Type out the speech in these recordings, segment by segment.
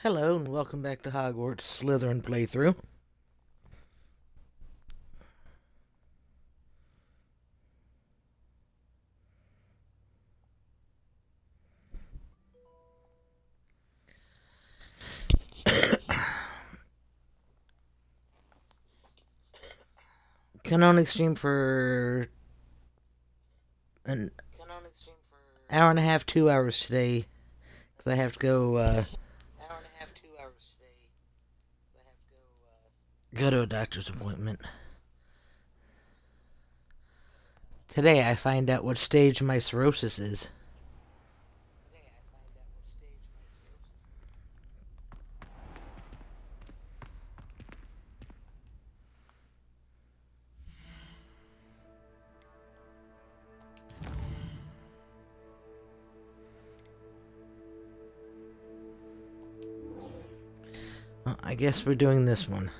Hello and welcome back to Hogwarts Slytherin playthrough. Can only stream for an hour and a half, 2 hours today, because I have to go to a doctor's appointment. Today I find out what stage my cirrhosis is. Well, I guess we're doing this one.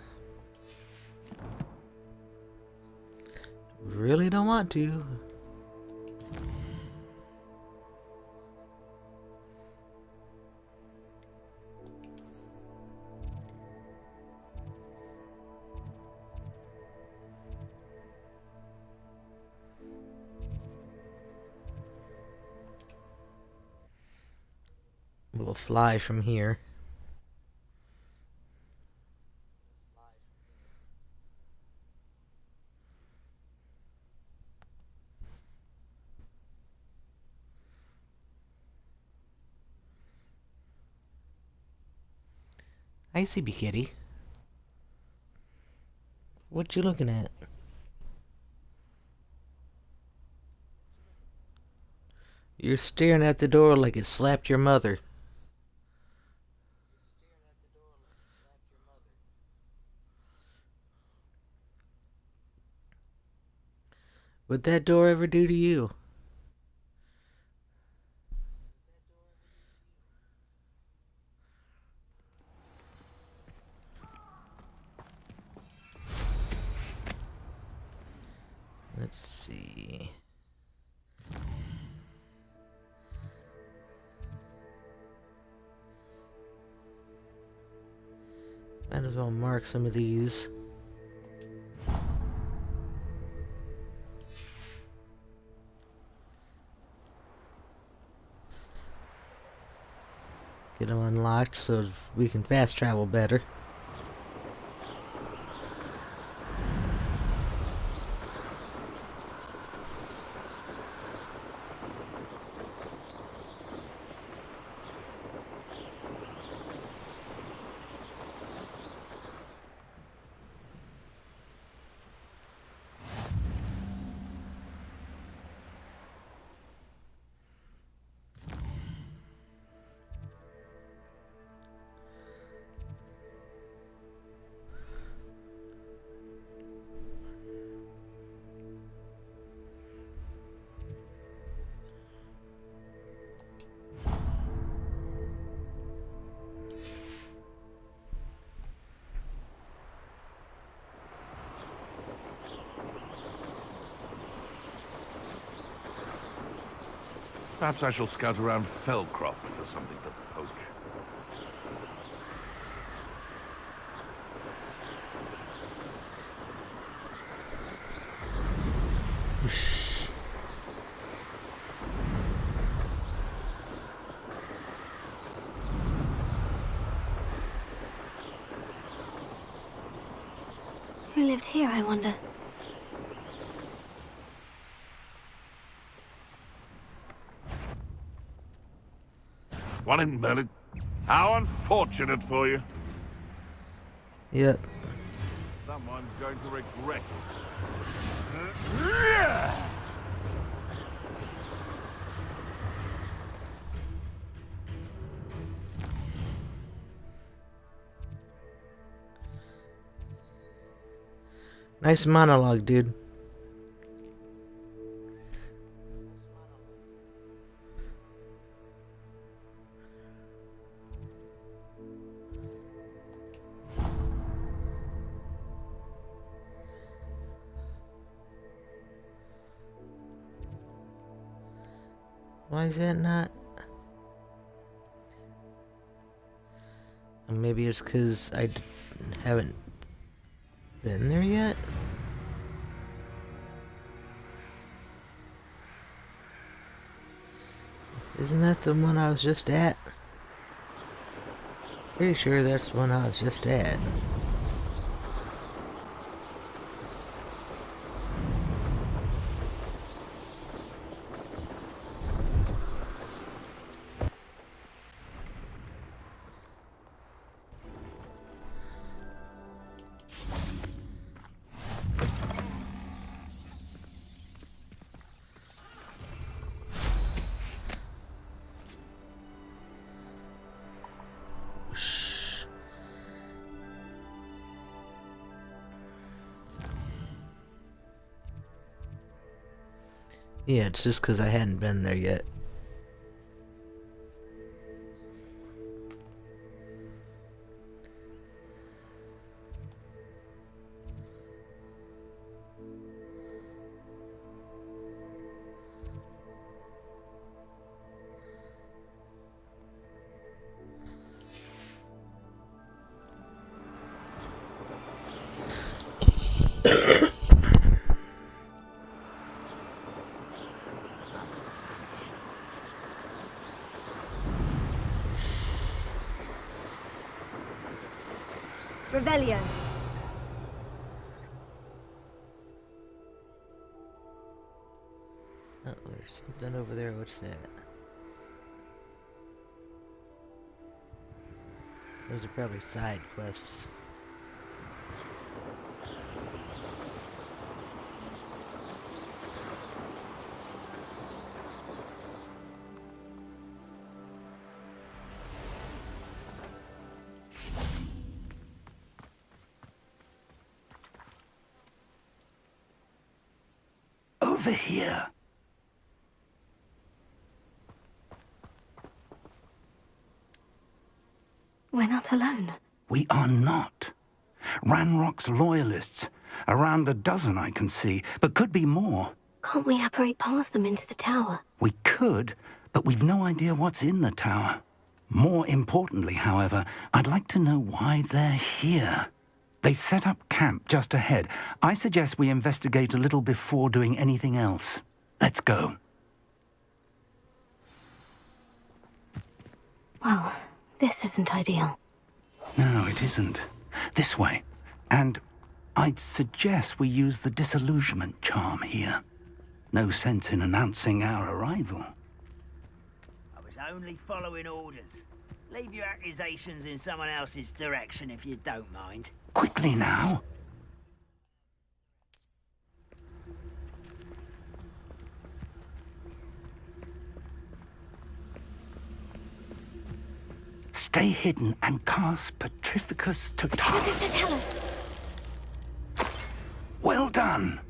Really don't want to. We'll fly from here. I see, Kitty. What you looking at? You're staring at the door like it slapped your mother. What'd that door ever do to you? Let's see. Might as well mark some of these. Get them unlocked so we can fast travel better. Perhaps I shall scout around Felcroft for something to poke. Who lived here, I wonder? One in Merlin. How unfortunate for you. Yep. Someone's going to regret it. Nice monologue, dude. Why is that not? Maybe it's because haven't been there yet? Isn't that the one I was just at? Pretty sure that's the one I was just at. Yeah, it's just because I hadn't been there yet. Revelio. Oh, there's something over there. What's that? Those are probably side quests. Over here. We're not alone. We are not. Ranrock's loyalists. Around a dozen I can see, but could be more. Can't we apparate past them into the tower? We could, but we've no idea what's in the tower. More importantly, however, I'd like to know why they're here. They've set up camp just ahead. I suggest we investigate a little before doing anything else. Let's go. Well, this isn't ideal. No, it isn't. This way. And I'd suggest we use the disillusionment charm here. No sense in announcing our arrival. I was only following orders. Leave your accusations in someone else's direction if you don't mind. Quickly now. Stay hidden and cast Petrificus Petrificus Totalis. Totalis. Well done.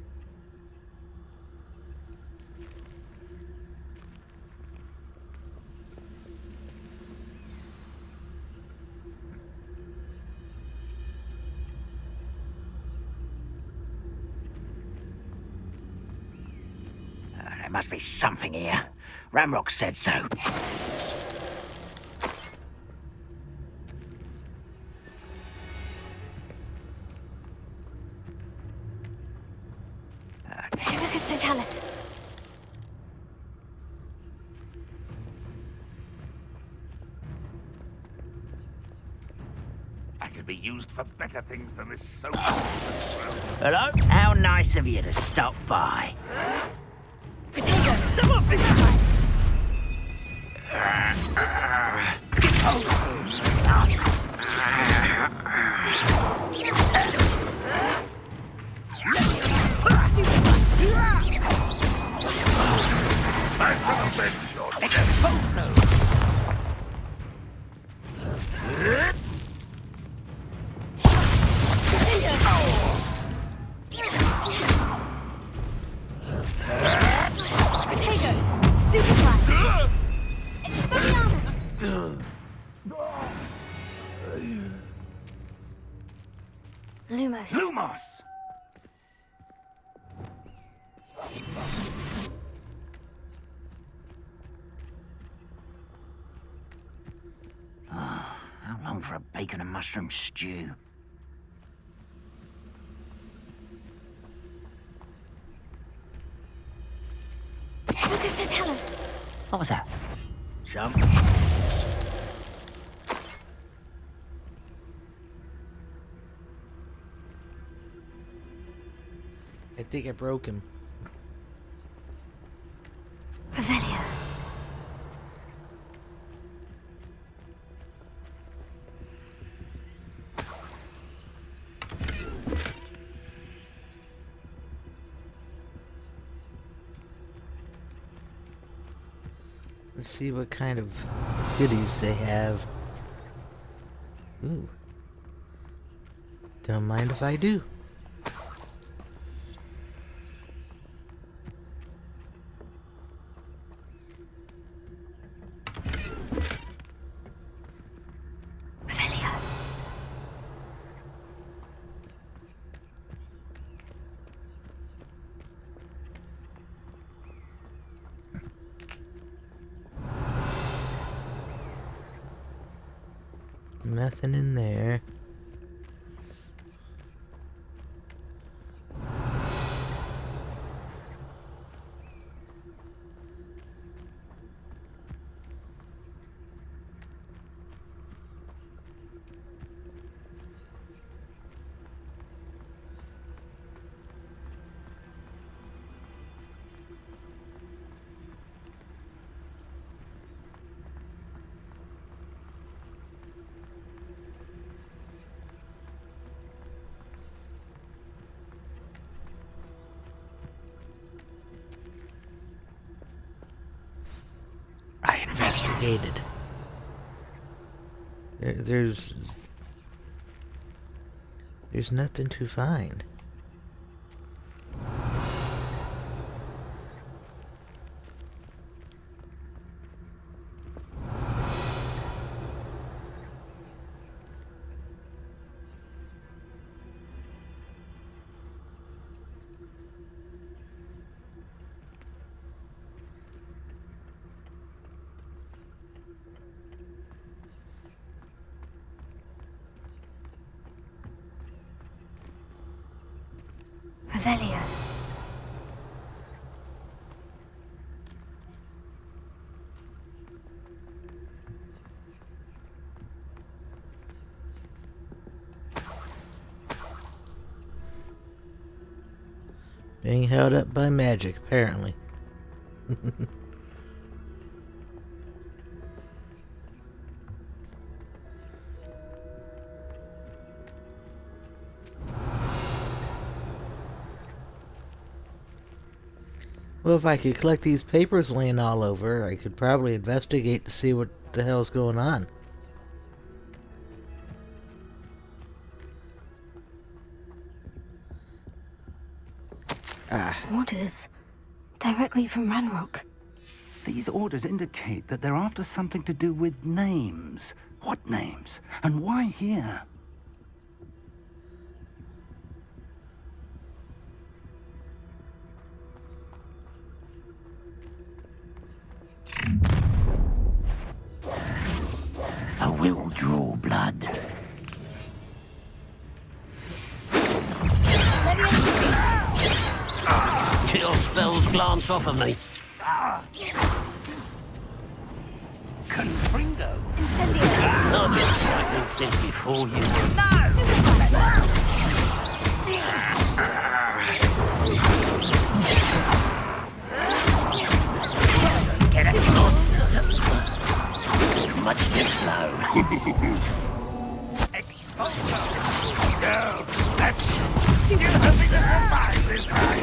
There must be something here. Ramrock said so. Petrificus Totalis. I could be used for better things than this soap. Hello? How nice of you to stop by. Potato. Someone Potato. Stupefy. Expelliarmus. Lumos. Lumos! How long for a bacon and mushroom stew. Lucas, don't tell us. What was that? Jump. I think I broke him. Revelio. Let's see what kind of goodies they have. Ooh. Don't mind if I do. Revelio. Nothing in there. I investigated. There's nothing to find. Revelio. Being held up by magic, apparently. Well, if I could collect these papers laying all over, I could probably investigate to see what the hell's going on. Orders. Directly from Ranrock. These orders indicate that they're after something to do with names. What names? And why here? I will draw blood. Kill spells glance off of me. Confringo. Incendio. I've been fighting since before you were. Get it on. Much too slow. No, that's still hoping to survive this high.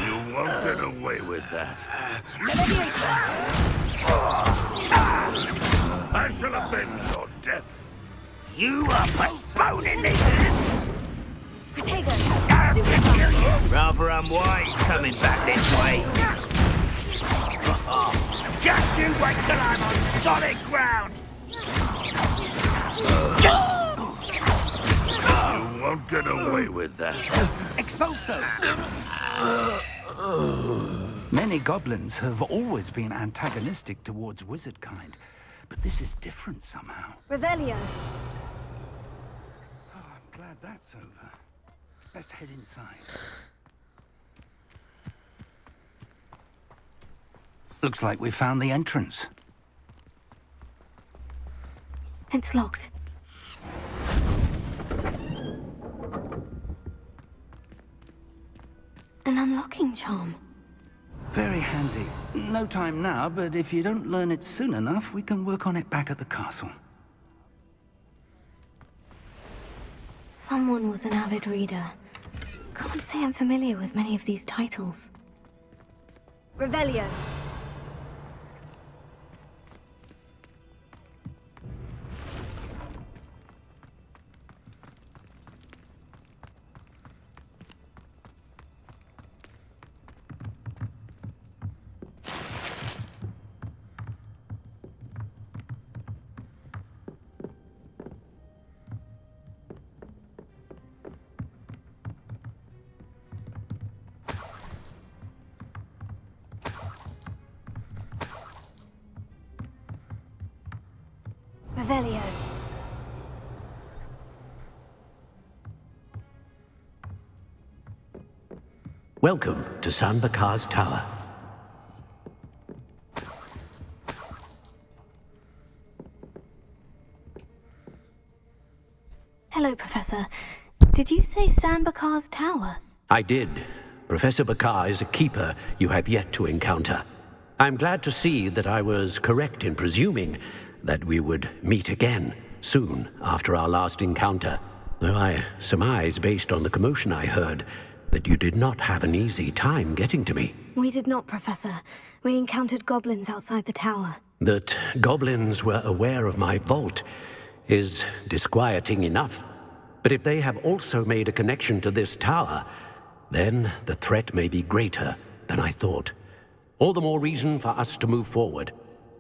You won't get away with that. I shall avenge your death. You are postponing it. Protego. Rather unwise coming back this way. Just you wait till I'm on solid ground. You won't get away with that. Expulso. Many goblins have always been antagonistic towards wizard kind, but this is different somehow. Revelio. Oh, I'm glad that's over. Let's head inside. Looks like we found the entrance. It's locked. An unlocking charm. Very handy. No time now, but if you don't learn it soon enough, we can work on it back at the castle. Someone was an avid reader. Can't say I'm familiar with many of these titles. Revelio. Revelio. Welcome to San Bakar's Tower. Hello, Professor. Did you say San Bakar's Tower? I did. Professor Bakar is a keeper you have yet to encounter. I'm glad to see that I was correct in presuming that we would meet again soon after our last encounter, though I surmise, based on the commotion I heard, that you did not have an easy time getting to me. We did not, Professor. We encountered goblins outside the tower. That goblins were aware of my vault is disquieting enough. But if they have also made a connection to this tower, then the threat may be greater than I thought. All the more reason for us to move forward.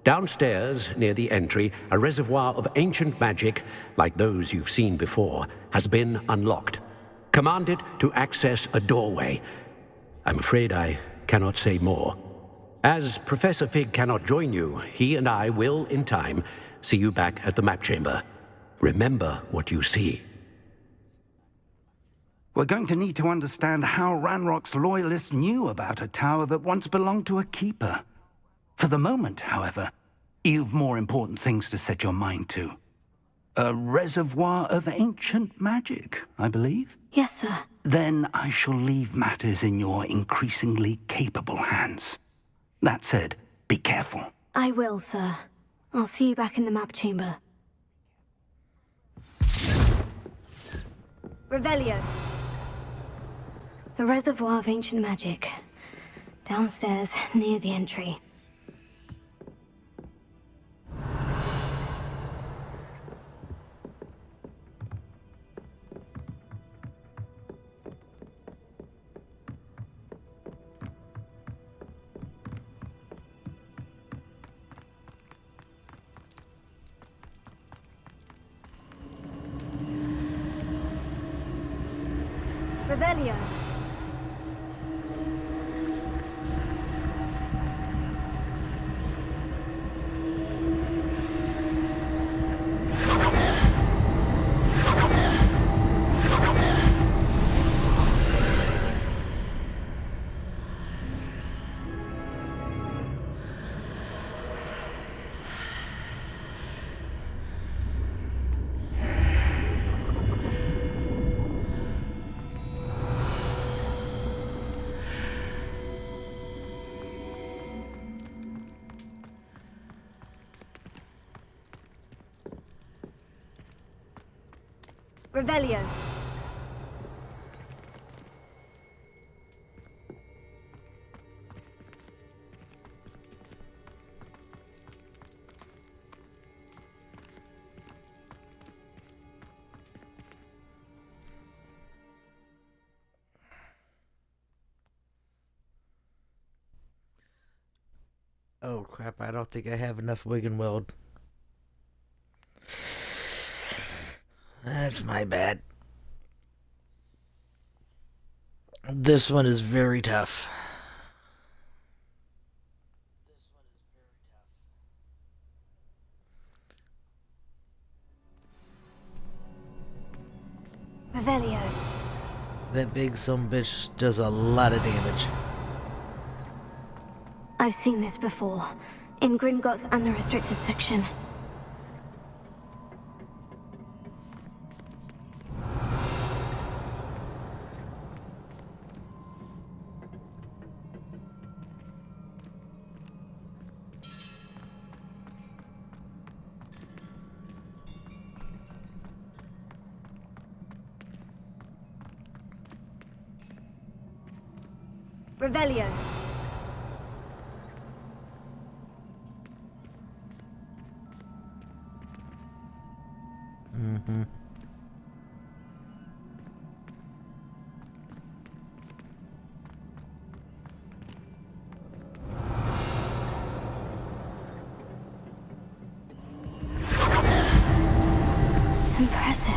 Downstairs, near the entry, a reservoir of ancient magic, like those you've seen before, has been unlocked. Commanded to access a doorway. I'm afraid I cannot say more. As Professor Fig cannot join you, he and I will, in time, see you back at the map chamber. Remember what you see. We're going to need to understand how Ranrock's loyalists knew about a tower that once belonged to a keeper. For the moment, however, you've more important things to set your mind to. A reservoir of ancient magic, I believe? Yes, sir. Then I shall leave matters in your increasingly capable hands. That said, be careful. I will, sir. I'll see you back in the map chamber. Revelio. A reservoir of ancient magic. Downstairs, near the entry. Revelio. Revelio. Oh crap, I don't think I have enough wig and weld. That's my bad. This one is very tough. Revelio. That big son bitch does a lot of damage. I've seen this before. In Gringotts and the restricted section. Revelio. Impressive.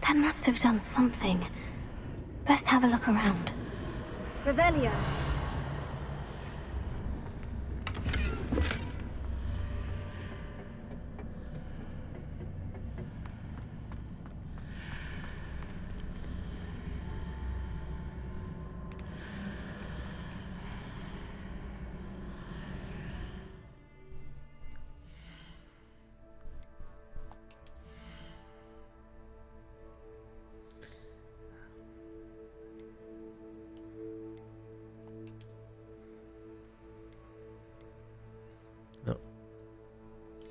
That must have done something. Best have a look around. Revelio.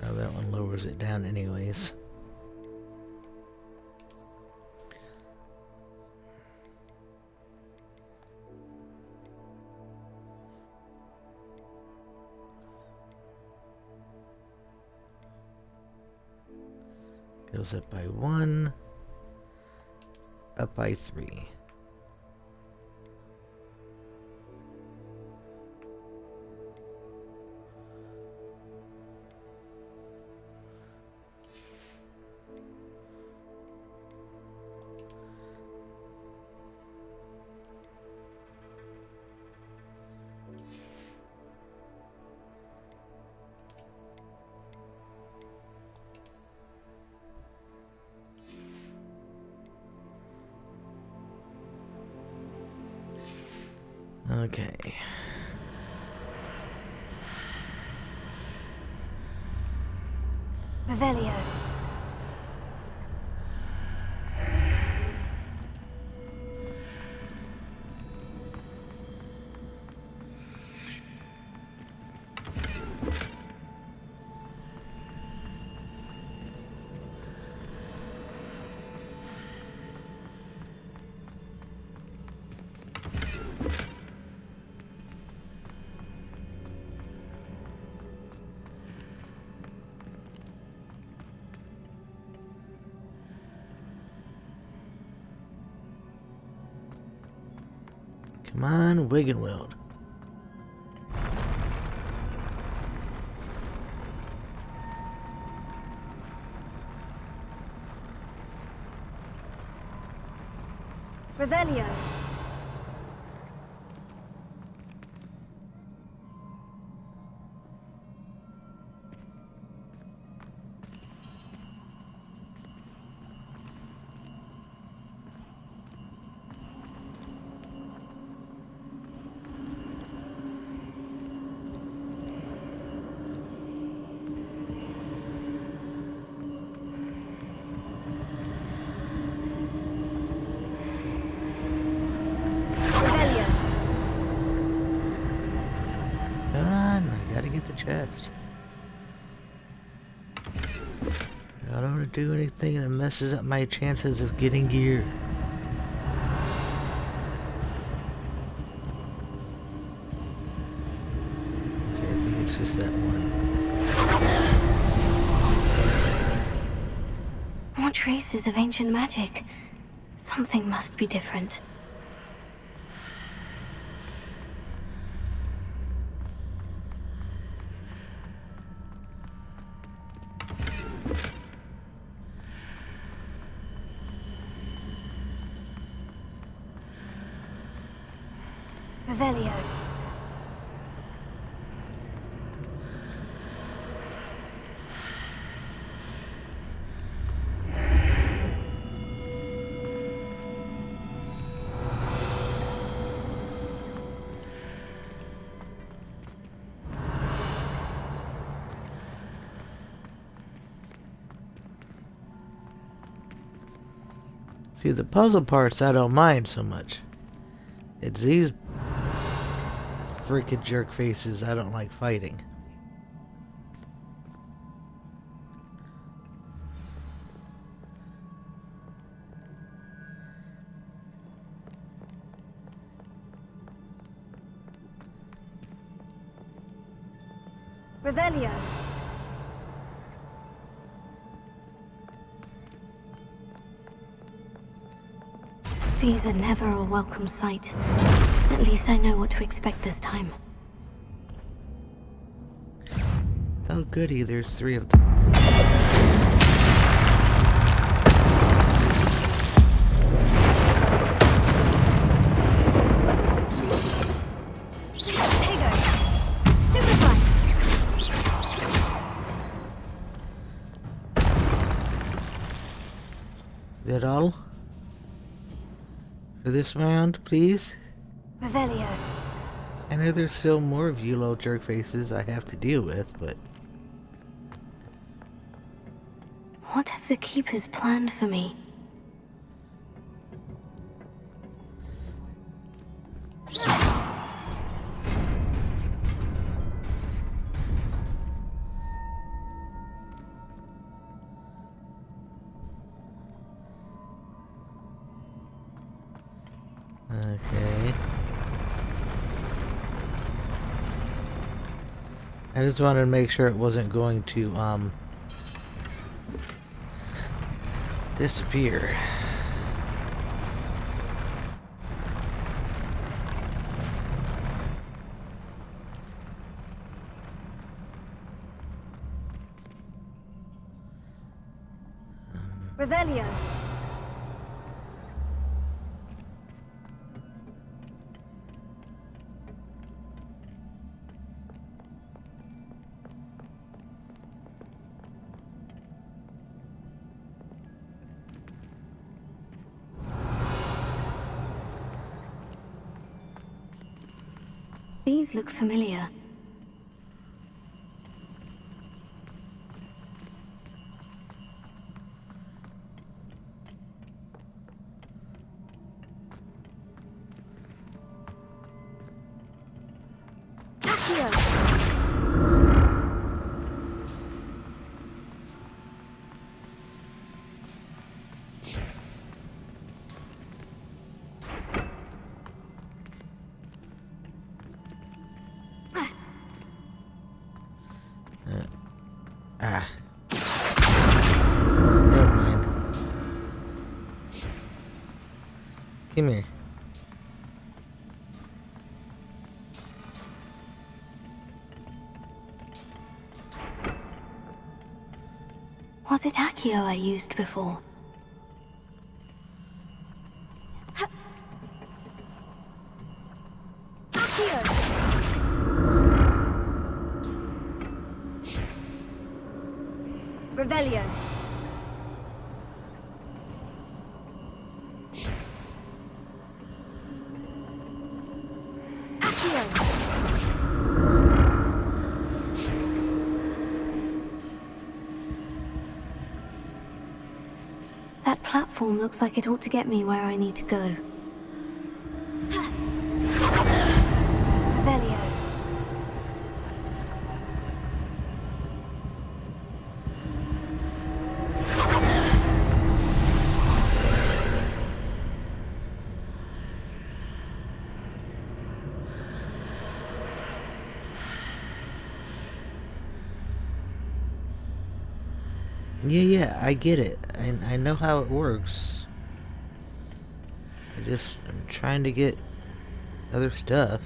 Oh, that one lowers it down anyways. Goes up by 1, up by 3. Okay. Revelio. Come on, Wiggenweld. Revelio. The chest. I don't want to do anything that messes up my chances of getting gear. Okay, I think it's just that one. More traces of ancient magic. Something must be different. Revelio. See, the puzzle parts I don't mind so much. It's these freaking jerk faces I don't like fighting. Revelio. These are never a welcome sight. At least I know what to expect this time. Oh goody, there's 3 of them. Is that all? For this round, please? Revelio. I know there's still more of you little jerk faces I have to deal with, but... What have the Keepers planned for me? Okay. I just wanted to make sure it wasn't going to, disappear. Revelio. These look familiar. Ah. Never mind. Come here. Was it Accio I used before? Revelio. That platform looks like it ought to get me where I need to go. Revelio. Yeah, I get it. I know how it works. I'm trying to get other stuff.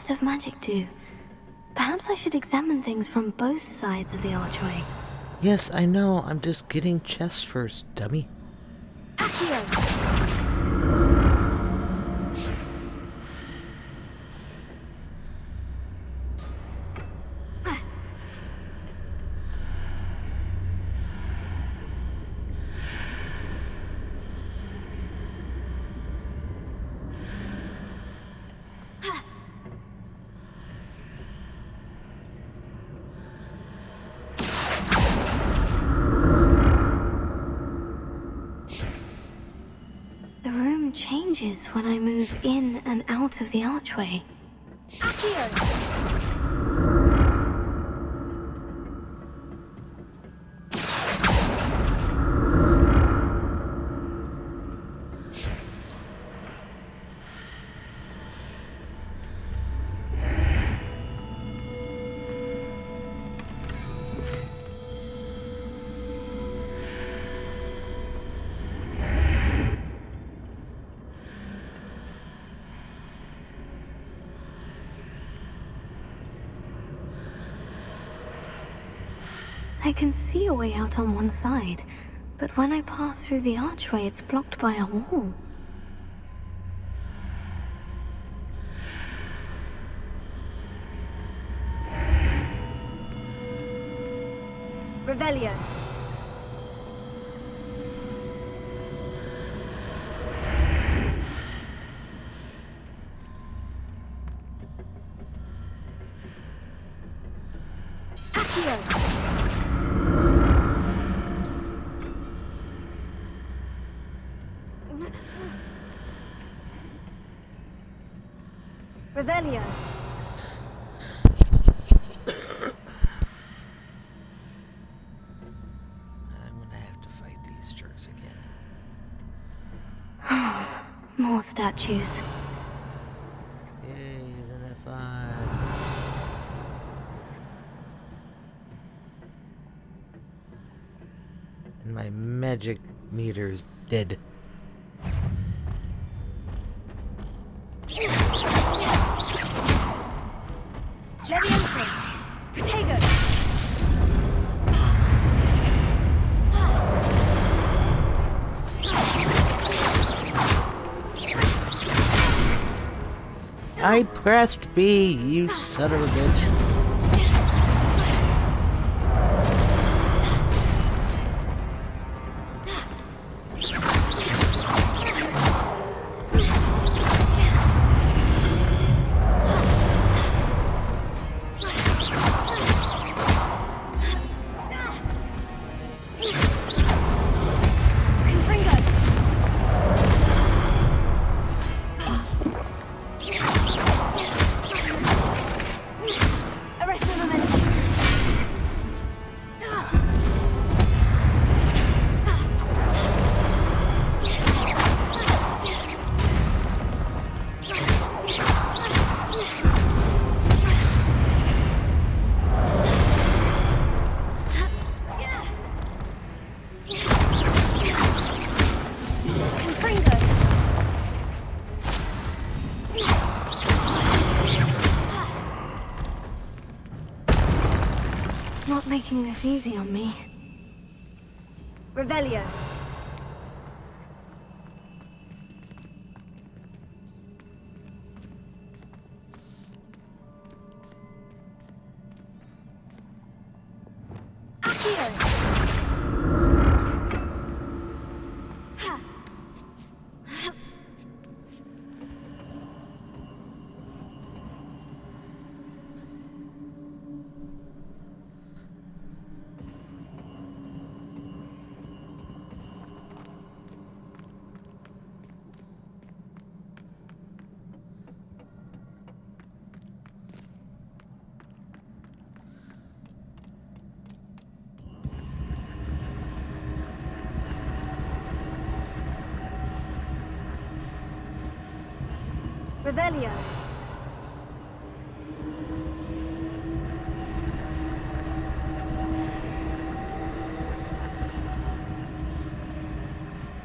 burst of magic do? Perhaps I should examine things from both sides of the archway. Yes, I know. I'm just getting chess first, dummy. The room changes when I move in and out of the archway. I can see a way out on one side, but when I pass through the archway, it's blocked by a wall. Revelio. Revelio. I'm gonna have to fight these jerks again. More statues. Yay, isn't that fun? And my magic meter is dead. Leviosa. Protego. I pressed B, you son of a bitch. Not making this easy on me. Revelio. Revelio.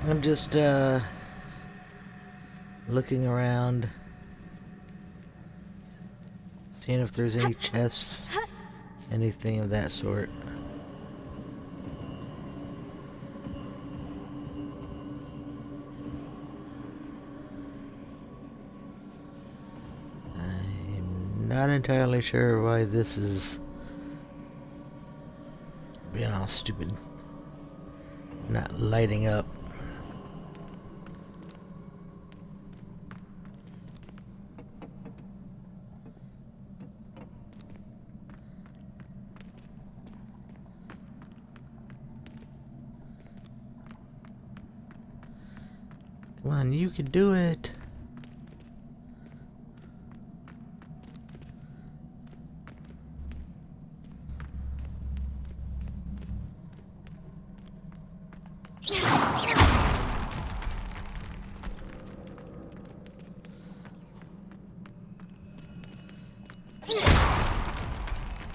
I'm just, looking around. Seeing if there's any chests, anything of that sort. I'm not entirely sure why this is being all stupid. Not lighting up. Come on, you can do it.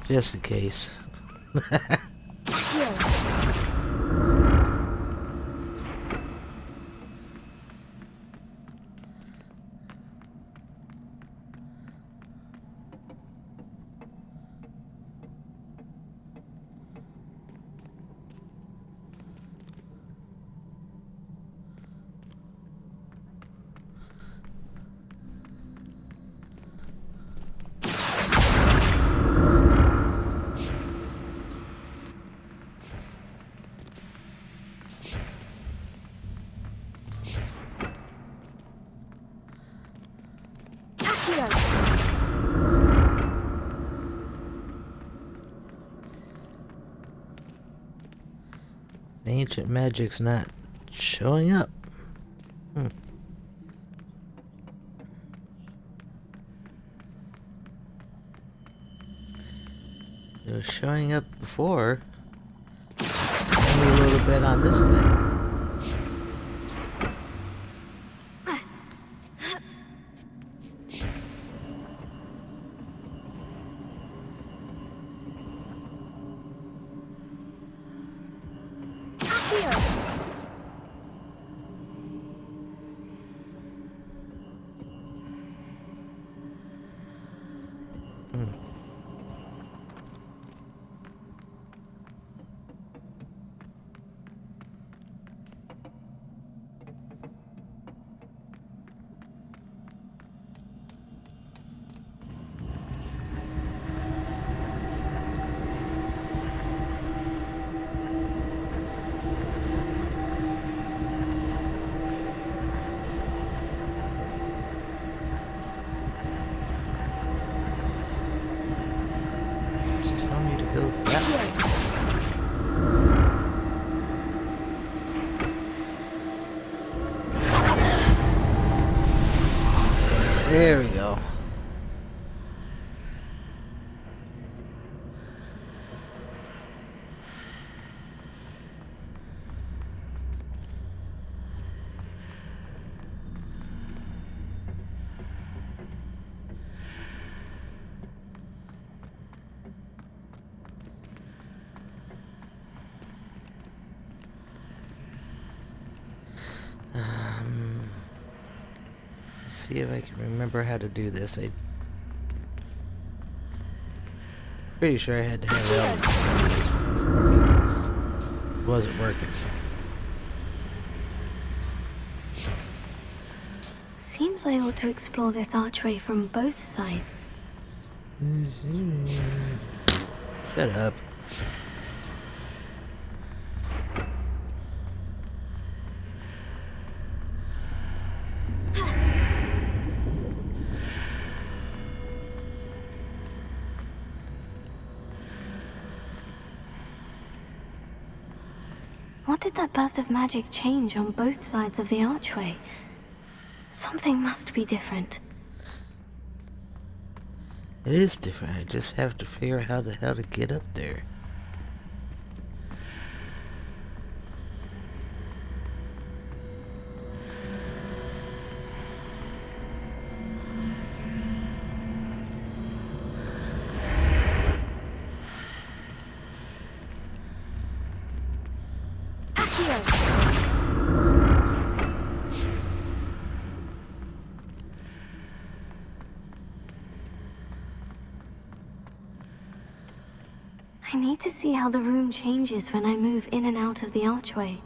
Just in case. The ancient magic's not showing up. It was showing up before. Only a little bit on this thing. Tell me to go that way. There we go. See if I can remember how to do this. I'm pretty sure I had to have it on because it wasn't working. Seems I ought to explore this archway from both sides. Shut up. What did that burst of magic change on both sides of the archway? Something must be different. It is different. I just have to figure out how the hell to get up there. need to see how the room changes when I move in and out of the archway.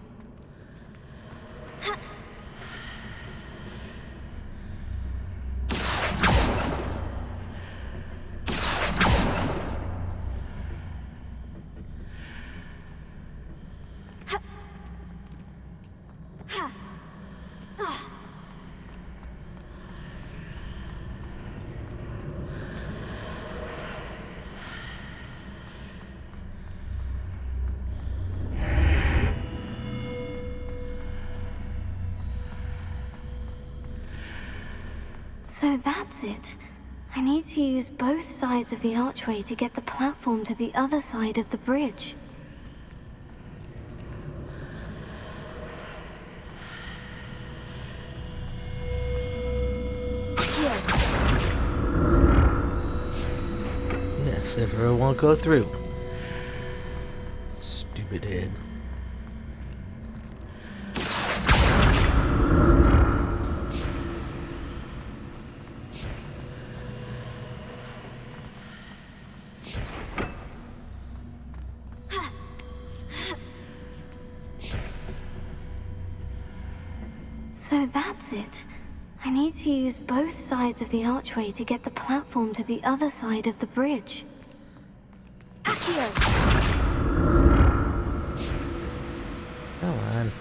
So that's it. I need to use both sides of the archway to get the platform to the other side of the bridge. Yes, if it won't go through. Stupid head. So that's it. I need to use both sides of the archway to get the platform to the other side of the bridge. Accio! Come on.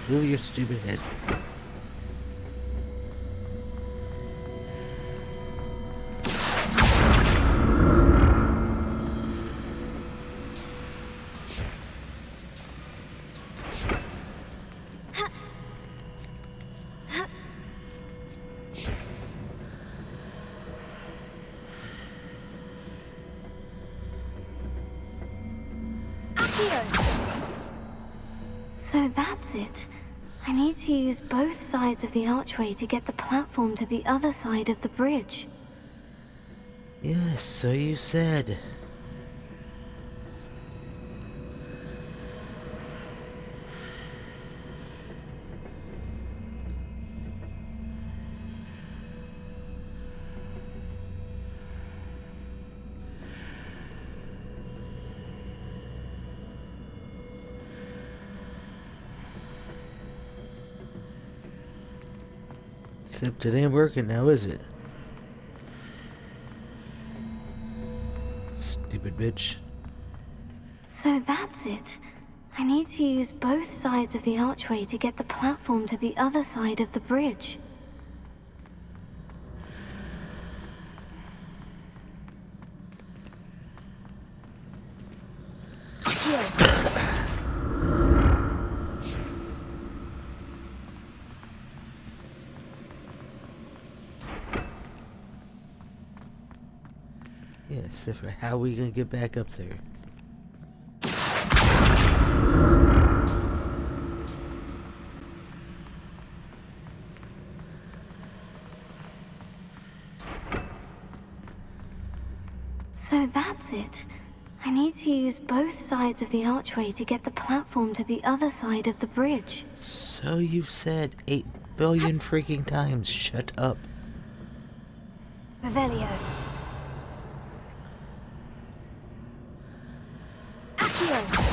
Move your stupid head. So that's it. I need to use both sides of the archway to get the platform to the other side of the bridge. Yes, so you said. Except it ain't working now, is it? Stupid bitch. So that's it. I need to use both sides of the archway to get the platform to the other side of the bridge. Yes, if how we gonna get back up there? So that's it. I need to use both sides of the archway to get the platform to the other side of the bridge. So you've said 8 billion freaking times. Shut up. Revelio. Accio!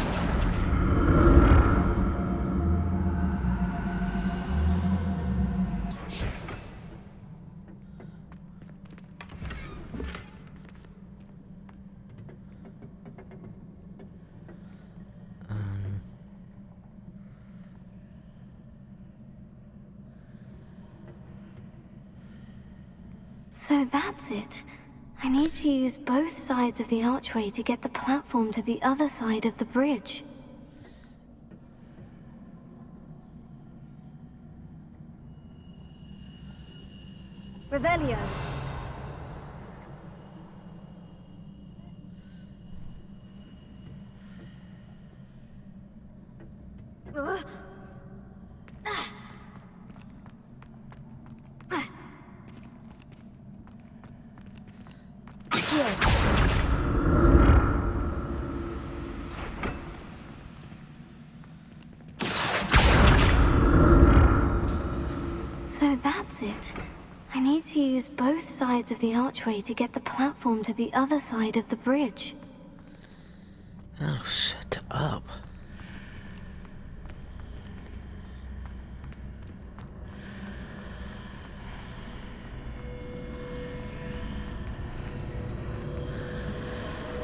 So that's it. I need to use both sides of the archway to get the platform to the other side of the bridge. Revelio. So that's it. I need to use both sides of the archway to get the platform to the other side of the bridge. Oh, shut up.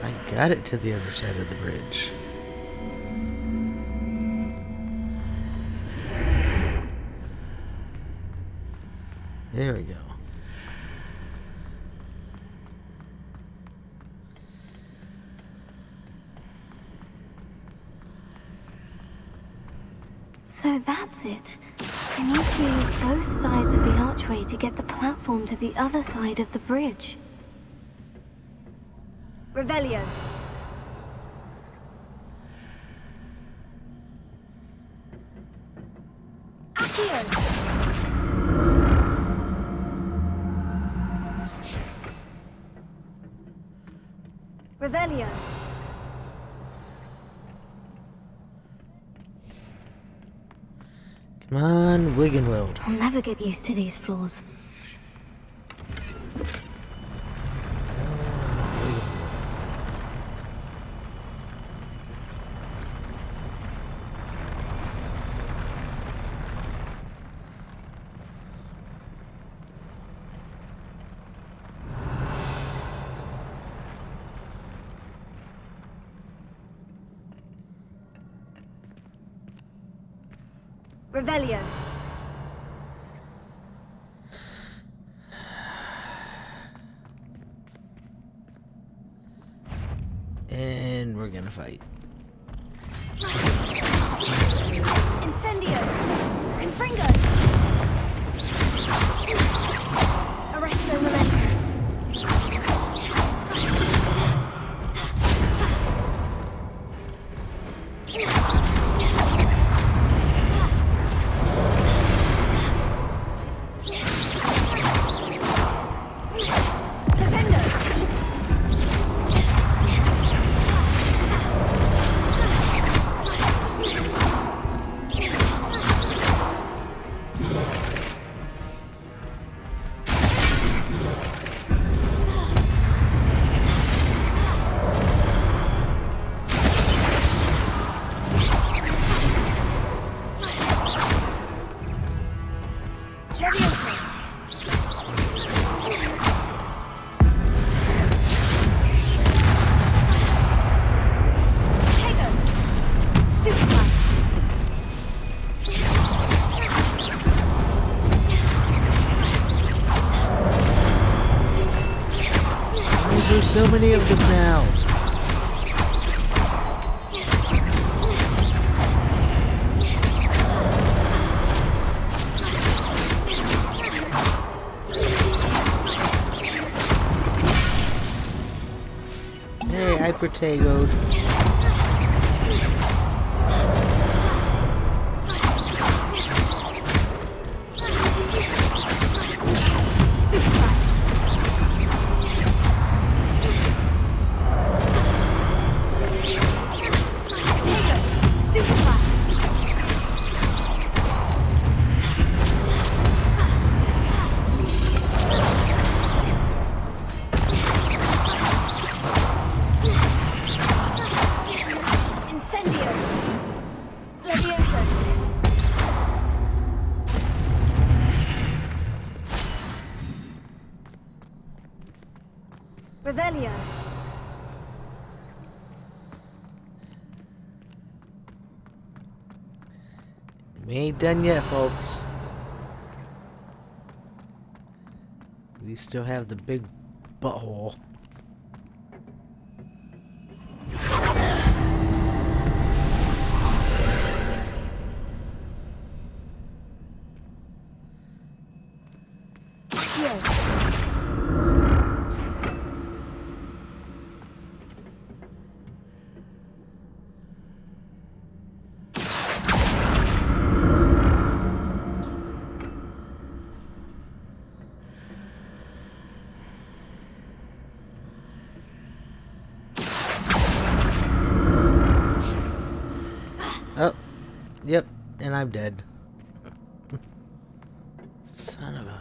I got it to the other side of the bridge. There we go. So that's it. I need to use both sides of the archway to get the platform to the other side of the bridge. Revelio. Accio. Revelio. Come on, Wiggenweld. I'll never get used to these floors. Revelio. And we're gonna fight. Incendio. Confringo. Arresto Momento. There's so many of them now. Hey, I Protego. Revelio. We ain't done yet, folks. We still have the big butthole. Oh, yep, and I'm dead. Son of a...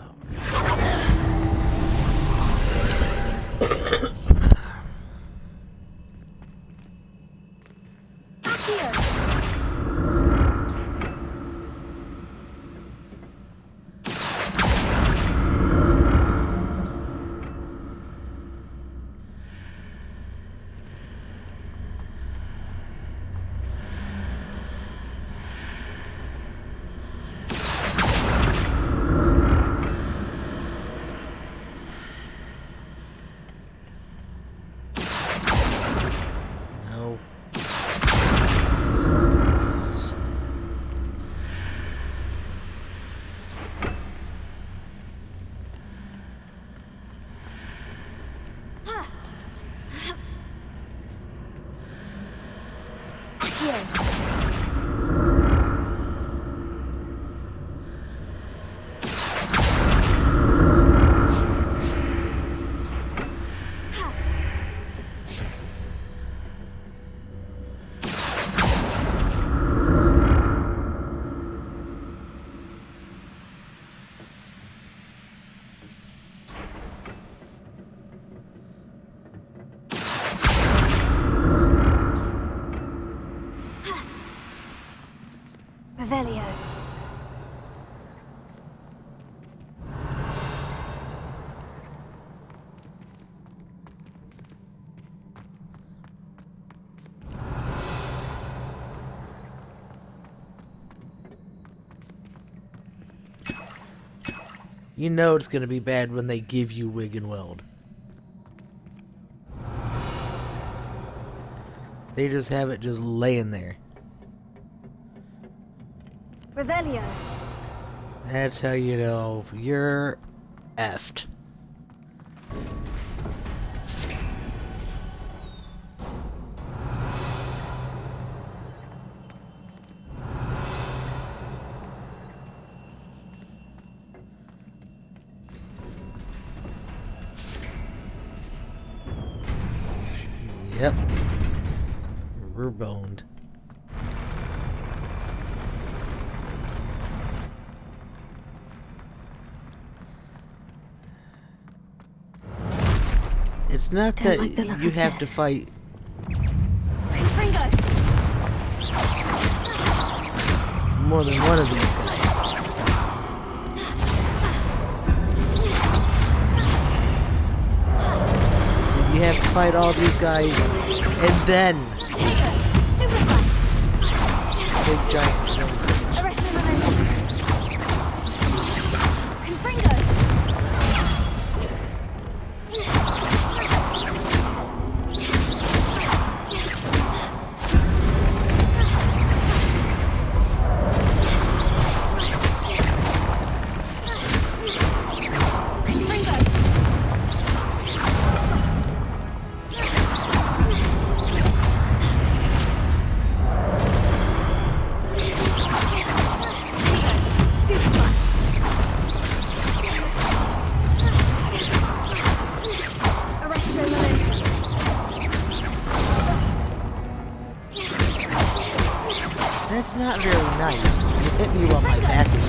Revelio. You know it's gonna be bad when they give you Wig and Weld. They just have it just laying there. Revelio. That's how you know you're effed. Yep. We're boned. It's not Don't that like the look you of have to this. fight Confringo. more than one of these guys. So you have to fight all these guys and then Stupefy. big giant zone. Arrest the momentum. Confringo. That's not very nice. You hit me while my back is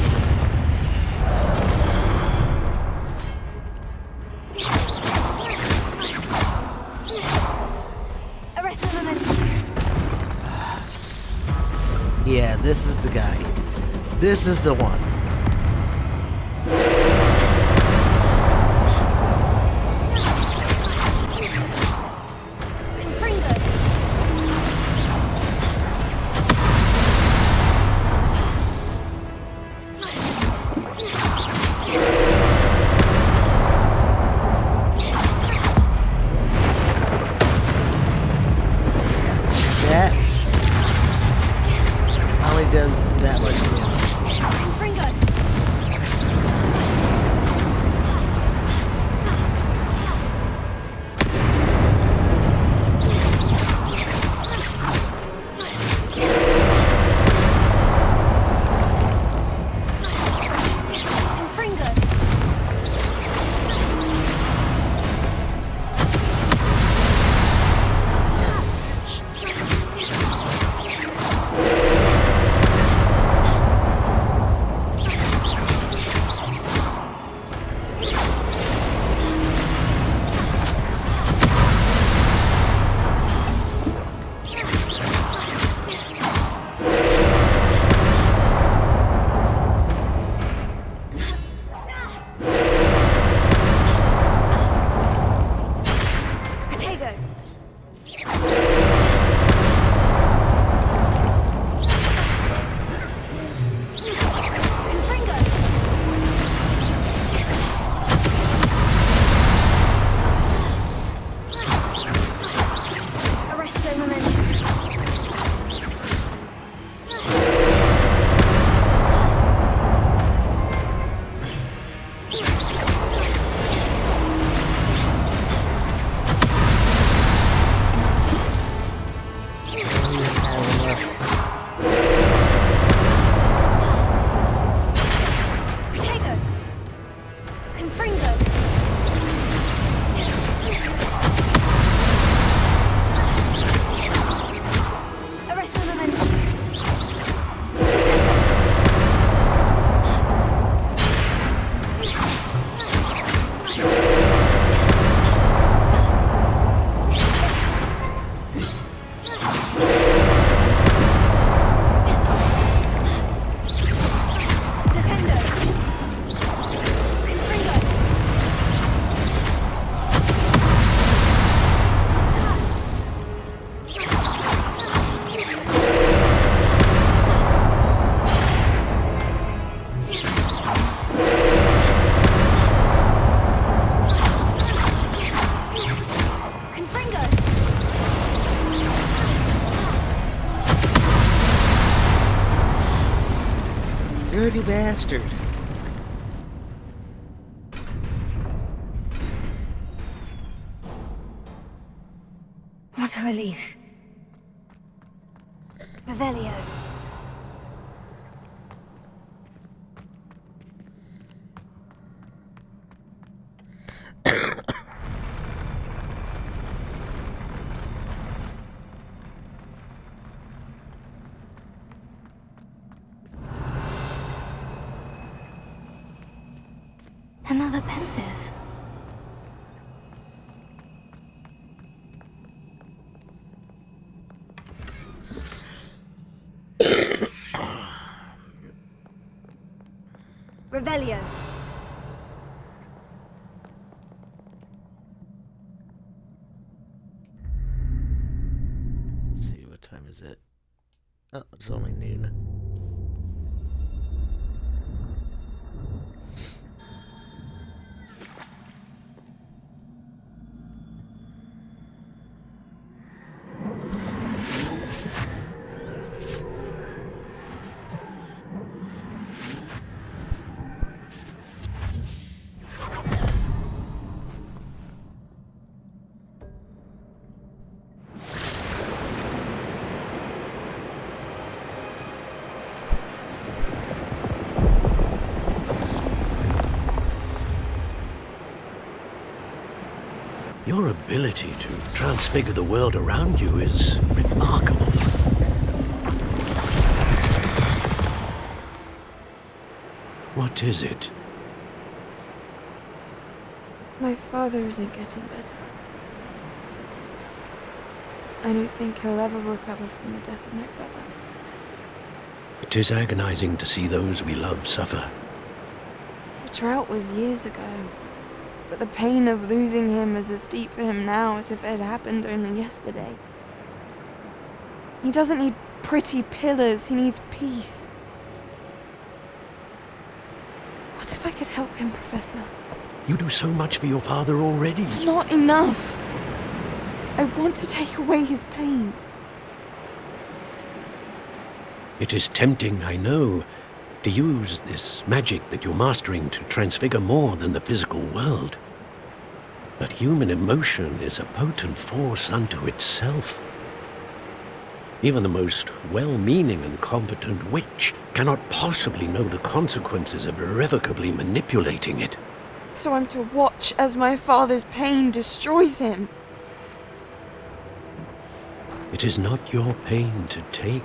Arrest the momentum. Yeah, this is the guy. This is the one. Confringo. That only does that much damage. Confringo. Confringo. Dirty bastard. What a relief. Revelio. Another pensive. Revelio. Let's see, what time is it? Oh, it's only noon. Your ability to transfigure the world around you is remarkable. What is it? My father isn't getting better. I don't think he'll ever recover from the death of my brother. It is agonizing to see those we love suffer. The drought was years ago, but the pain of losing him is as deep for him now as if it had happened only yesterday. He doesn't need pretty pillars, he needs peace. What if I could help him, Professor? You do so much for your father already. It's not enough. I want to take away his pain. It is tempting, I know, to use this magic that you're mastering to transfigure more than the physical world. But human emotion is a potent force unto itself. Even the most well-meaning and competent witch cannot possibly know the consequences of irrevocably manipulating it. So I'm to watch as my father's pain destroys him. It is not your pain to take.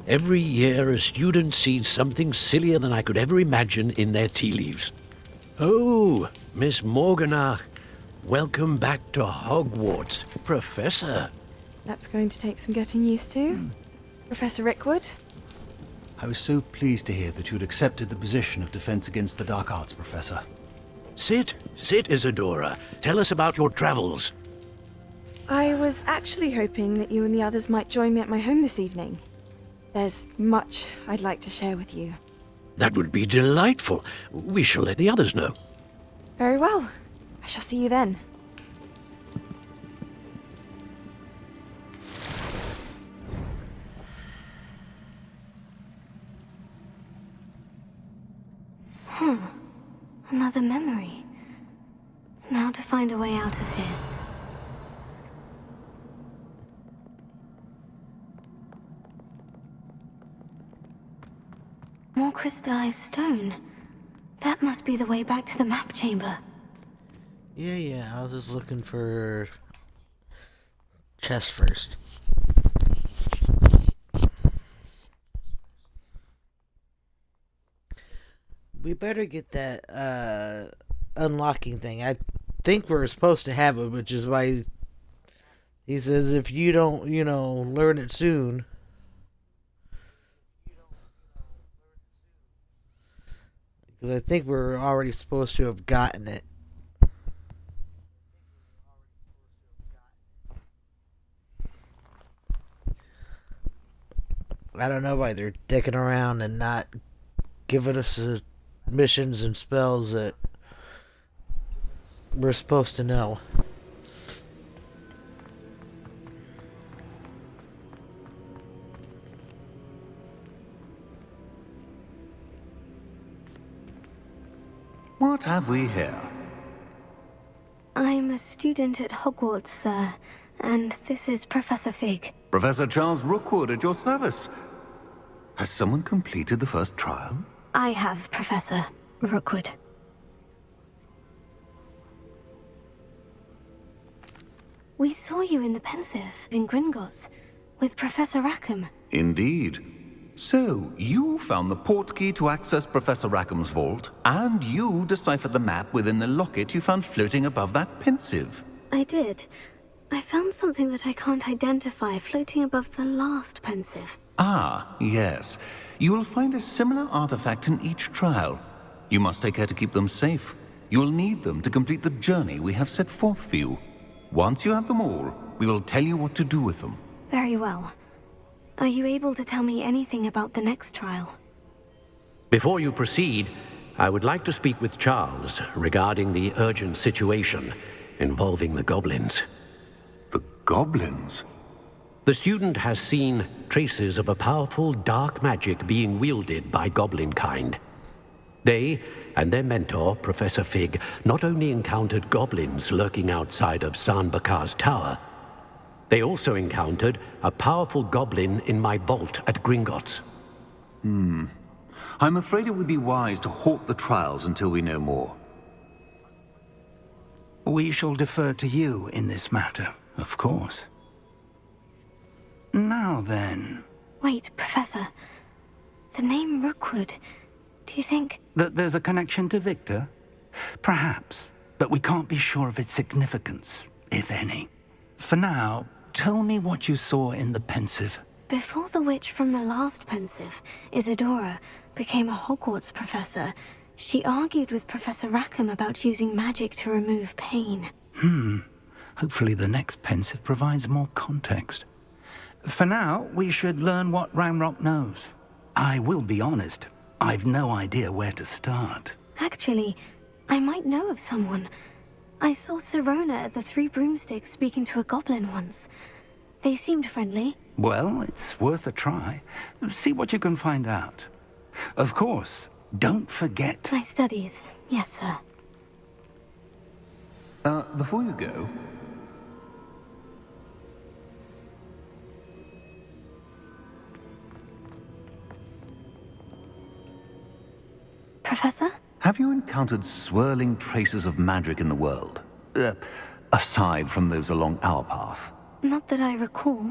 Every year, a student sees something sillier than I could ever imagine in their tea leaves. Oh, Miss Morganach, welcome back to Hogwarts, Professor. That's going to take some getting used to. Professor Rickwood? I was so pleased to hear that you had accepted the position of Defense Against the Dark Arts, Professor. Sit, Isadora. Tell us about your travels. I was actually hoping that you and the others might join me at my home this evening. There's much I'd like to share with you. That would be delightful. We shall let the others know. Very well. I shall see you then. Another memory. Now to find a way out of here. More crystallized stone. That must be the way back to the map chamber. Yeah, I was just looking for chest first. We better get that unlocking thing. I think we're supposed to have it, which is why he says if you don't, learn it soon. Because I think we're already supposed to have gotten it. I don't know why they're dicking around and not giving us the missions and spells that we're supposed to know. What have we here? I'm a student at Hogwarts, sir, and this is Professor Fig. Professor Charles Rookwood at your service. Has someone completed the first trial? I have, Professor Rookwood. We saw you in the Pensive in Gringotts with Professor Rackham. Indeed. So, you found the portkey to access Professor Rackham's vault, and you deciphered the map within the locket you found floating above that Pensive. I did. I found something that I can't identify floating above the last Pensive. Ah, yes. You will find a similar artifact in each trial. You must take care to keep them safe. You will need them to complete the journey we have set forth for you. Once you have them all, we will tell you what to do with them. Very well. Are you able to tell me anything about the next trial? Before you proceed, I would like to speak with Charles regarding the urgent situation involving the goblins. The goblins? The student has seen traces of a powerful dark magic being wielded by goblin kind. They and their mentor, Professor Fig, not only encountered goblins lurking outside of San Bakar's tower, they also encountered a powerful goblin in my vault at Gringotts. I'm afraid it would be wise to halt the trials until we know more. We shall defer to you in this matter, of course. Now then... Wait, Professor. The name Rookwood. Do you think... That there's a connection to Victor? Perhaps, but we can't be sure of its significance, if any. For now, tell me what you saw in the Pensive. Before the witch from the last Pensive, Isadora, became a Hogwarts professor, she argued with Professor Rackham about using magic to remove pain. Hopefully the next Pensive provides more context. For now, we should learn what Ranrock knows. I will be honest, I've no idea where to start. Actually, I might know of someone. I saw Sirona at the Three Broomsticks speaking to a goblin once. They seemed friendly. Well, it's worth a try. See what you can find out. Of course, don't forget... My studies, yes, sir. Before you go... Professor? Have you encountered swirling traces of magic in the world? Aside from those along our path? Not that I recall.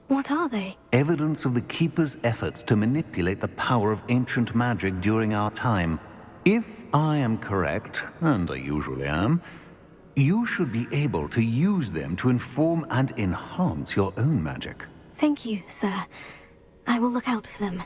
What are they? Evidence of the Keeper's efforts to manipulate the power of ancient magic during our time. If I am correct, and I usually am, you should be able to use them to inform and enhance your own magic. Thank you, sir. I will look out for them.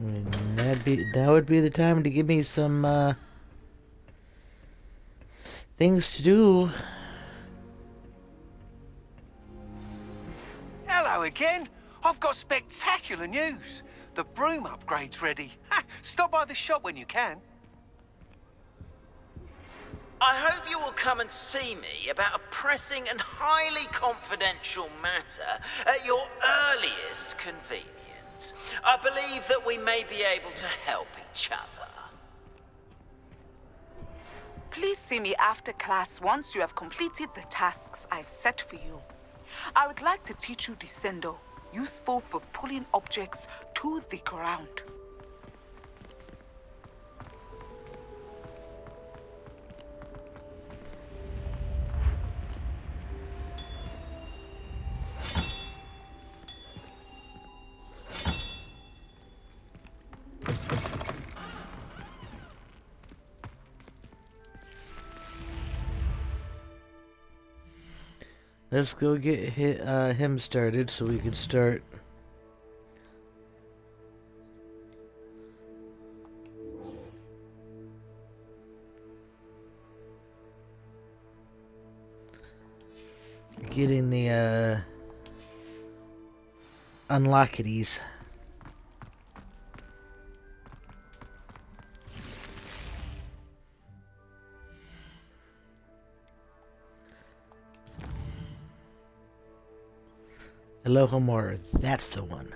I mean, that would be the time to give me some things to do. Hello again. I've got spectacular news. The broom upgrade's ready. Ha, stop by the shop when you can. I hope you will come and see me about a pressing and highly confidential matter at your earliest convenience. I believe that we may be able to help each other. Please see me after class once you have completed the tasks I've set for you. I would like to teach you Descendo, useful for pulling objects to the ground. Let's go get him started so we can start. Getting the unlockities. Alohomora, that's the one.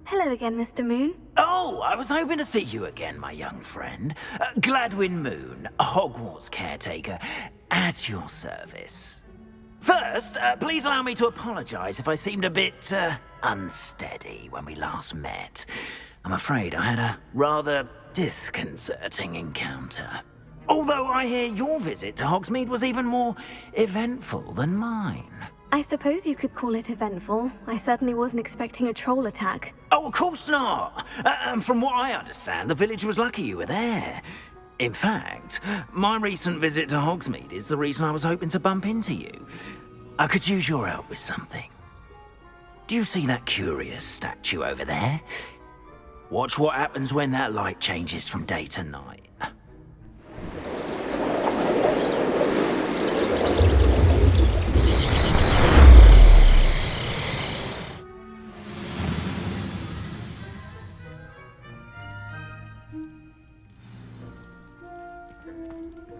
Hello again, Mr. Moon. Oh, I was hoping to see you again, my young friend. Gladwin Moon, Hogwarts caretaker, at your service. First, please allow me to apologize if I seemed a bit, unsteady when we last met. I'm afraid I had a rather disconcerting encounter. Although I hear your visit to Hogsmeade was even more eventful than mine. I suppose you could call it eventful. I certainly wasn't expecting a troll attack. Oh, of course not. From what I understand, the village was lucky you were there. In fact, my recent visit to Hogsmeade is the reason I was hoping to bump into you. I could use your help with something. Do you see that curious statue over there? Watch what happens when that light changes from day to night.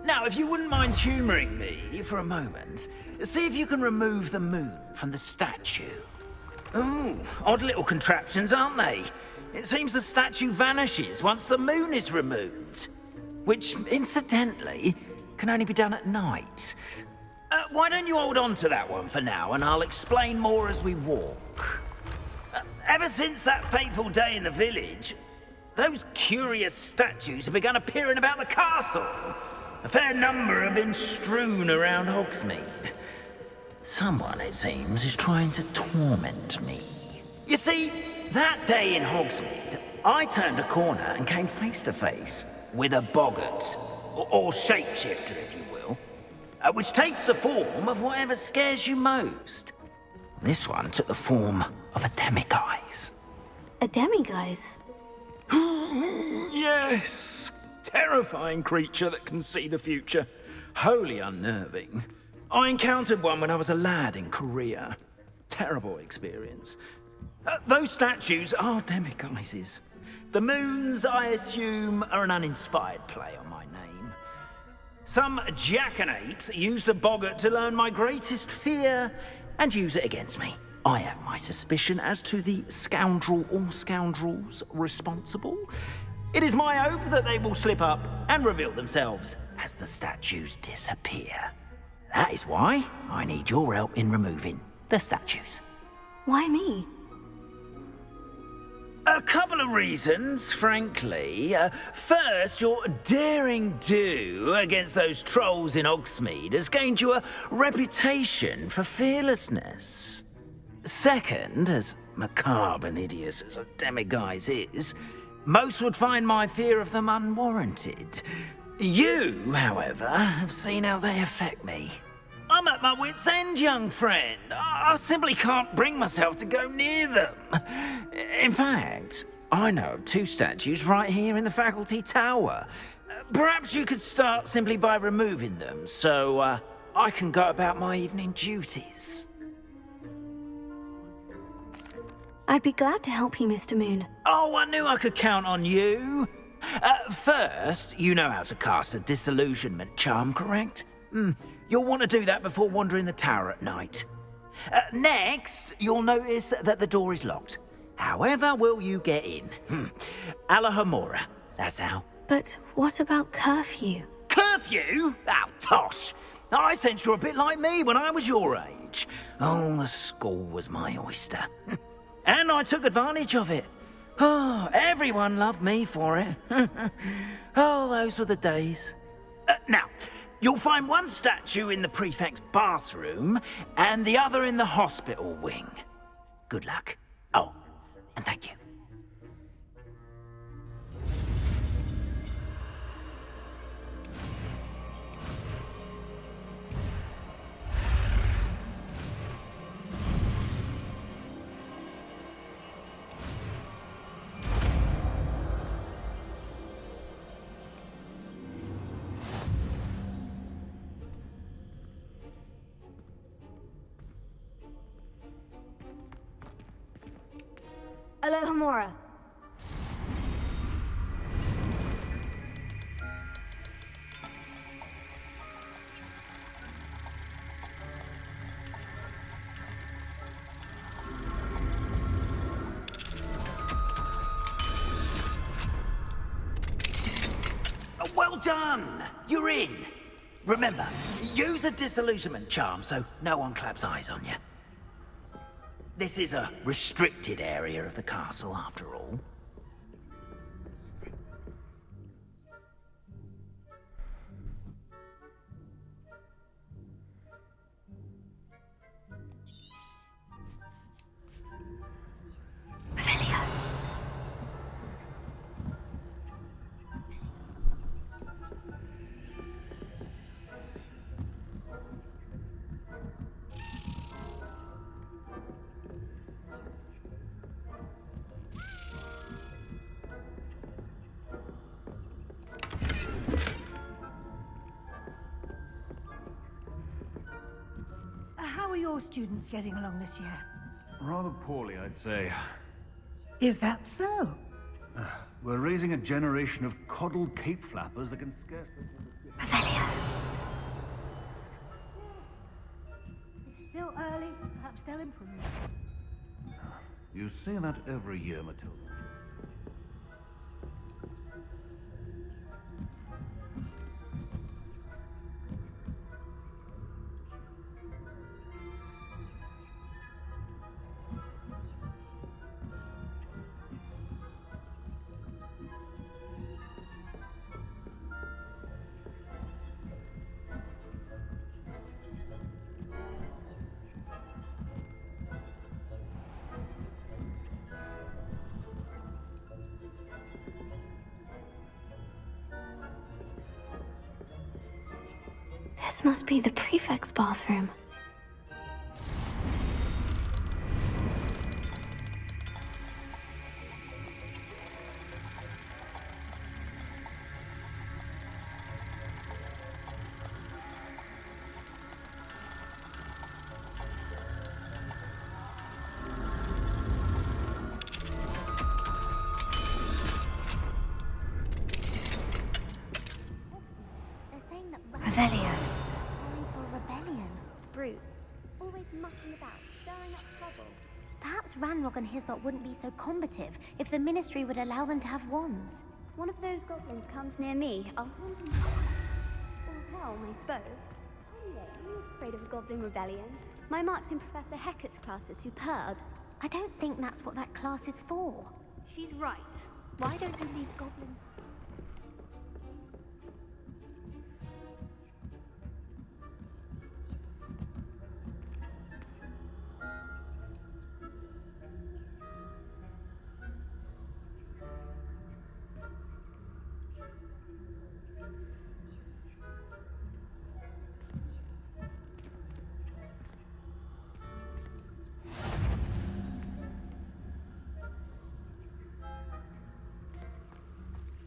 Now, if you wouldn't mind humouring me for a moment, see if you can remove the moon from the statue. Ooh, odd little contraptions, aren't they? It seems the statue vanishes once the moon is removed. which, incidentally, can only be done at night. Why don't you hold on to that one for now, and I'll explain more as we walk. Ever since that fateful day in the village, those curious statues have begun appearing about the castle. A fair number have been strewn around Hogsmeade. Someone, it seems, is trying to torment me. You see, that day in Hogsmeade, I turned a corner and came face to face with a boggart, or shapeshifter, if you will, which takes the form of whatever scares you most. This one took the form of a demiguise. A demiguise? Yes! Terrifying creature that can see the future. Wholly unnerving. I encountered one when I was a lad in Korea. Terrible experience. Those statues are demiguises. The moons, I assume, are an uninspired play on my name. Some jackanapes used a boggart to learn my greatest fear and use it against me. I have my suspicion as to the scoundrel or scoundrels responsible. It is my hope that they will slip up and reveal themselves as the statues disappear. That is why I need your help in removing the statues. Why me? A couple of reasons, frankly. First, your daring do against those trolls in Hogsmeade has gained you a reputation for fearlessness. Second, as macabre and hideous as a demiguise is, most would find my fear of them unwarranted. You, however, have seen how they affect me. I'm at my wit's end, young friend. I simply can't bring myself to go near them. In fact, I know of 2 statues right here in the faculty tower. Perhaps you could start simply by removing them, so I can go about my evening duties. I'd be glad to help you, Mr. Moon. Oh, I knew I could count on you. First, you know how to cast a disillusionment charm, correct? You'll want to do that before wandering the tower at night. Next, you'll notice that the door is locked. However will you get in? Alahomora, that's how. But what about curfew? Curfew? Oh, tosh. I sense you're a bit like me when I was your age. Oh, the school was my oyster. And I took advantage of it. Oh, everyone loved me for it. Oh, those were the days. Now, you'll find one statue in the prefect's bathroom and the other in the hospital wing. Good luck. Oh, and thank you. Alohomora. Well done! You're in. Remember, use a disillusionment charm so no one claps eyes on you. This is a restricted area of the castle, after all. Revelio. How are your students getting along this year? Rather poorly, I'd say. Is that so? We're raising a generation of coddled cape flappers that can scarcely... Revelio. It's still early. Perhaps they'll improve. You say that every year, Matilda. This must be the prefect's bathroom. Revelio. Rebellion. Brutes. Always mucking about, stirring up trouble. Perhaps Ranrock and his lot wouldn't be so combative if the Ministry would allow them to have wands. One of those goblins comes near me, I'll hunt him or helm, I suppose. Oh yeah, are you afraid of a goblin rebellion? My marks in Professor Hecat's class are superb. I don't think that's what that class is for. She's right. Why don't you leave goblins?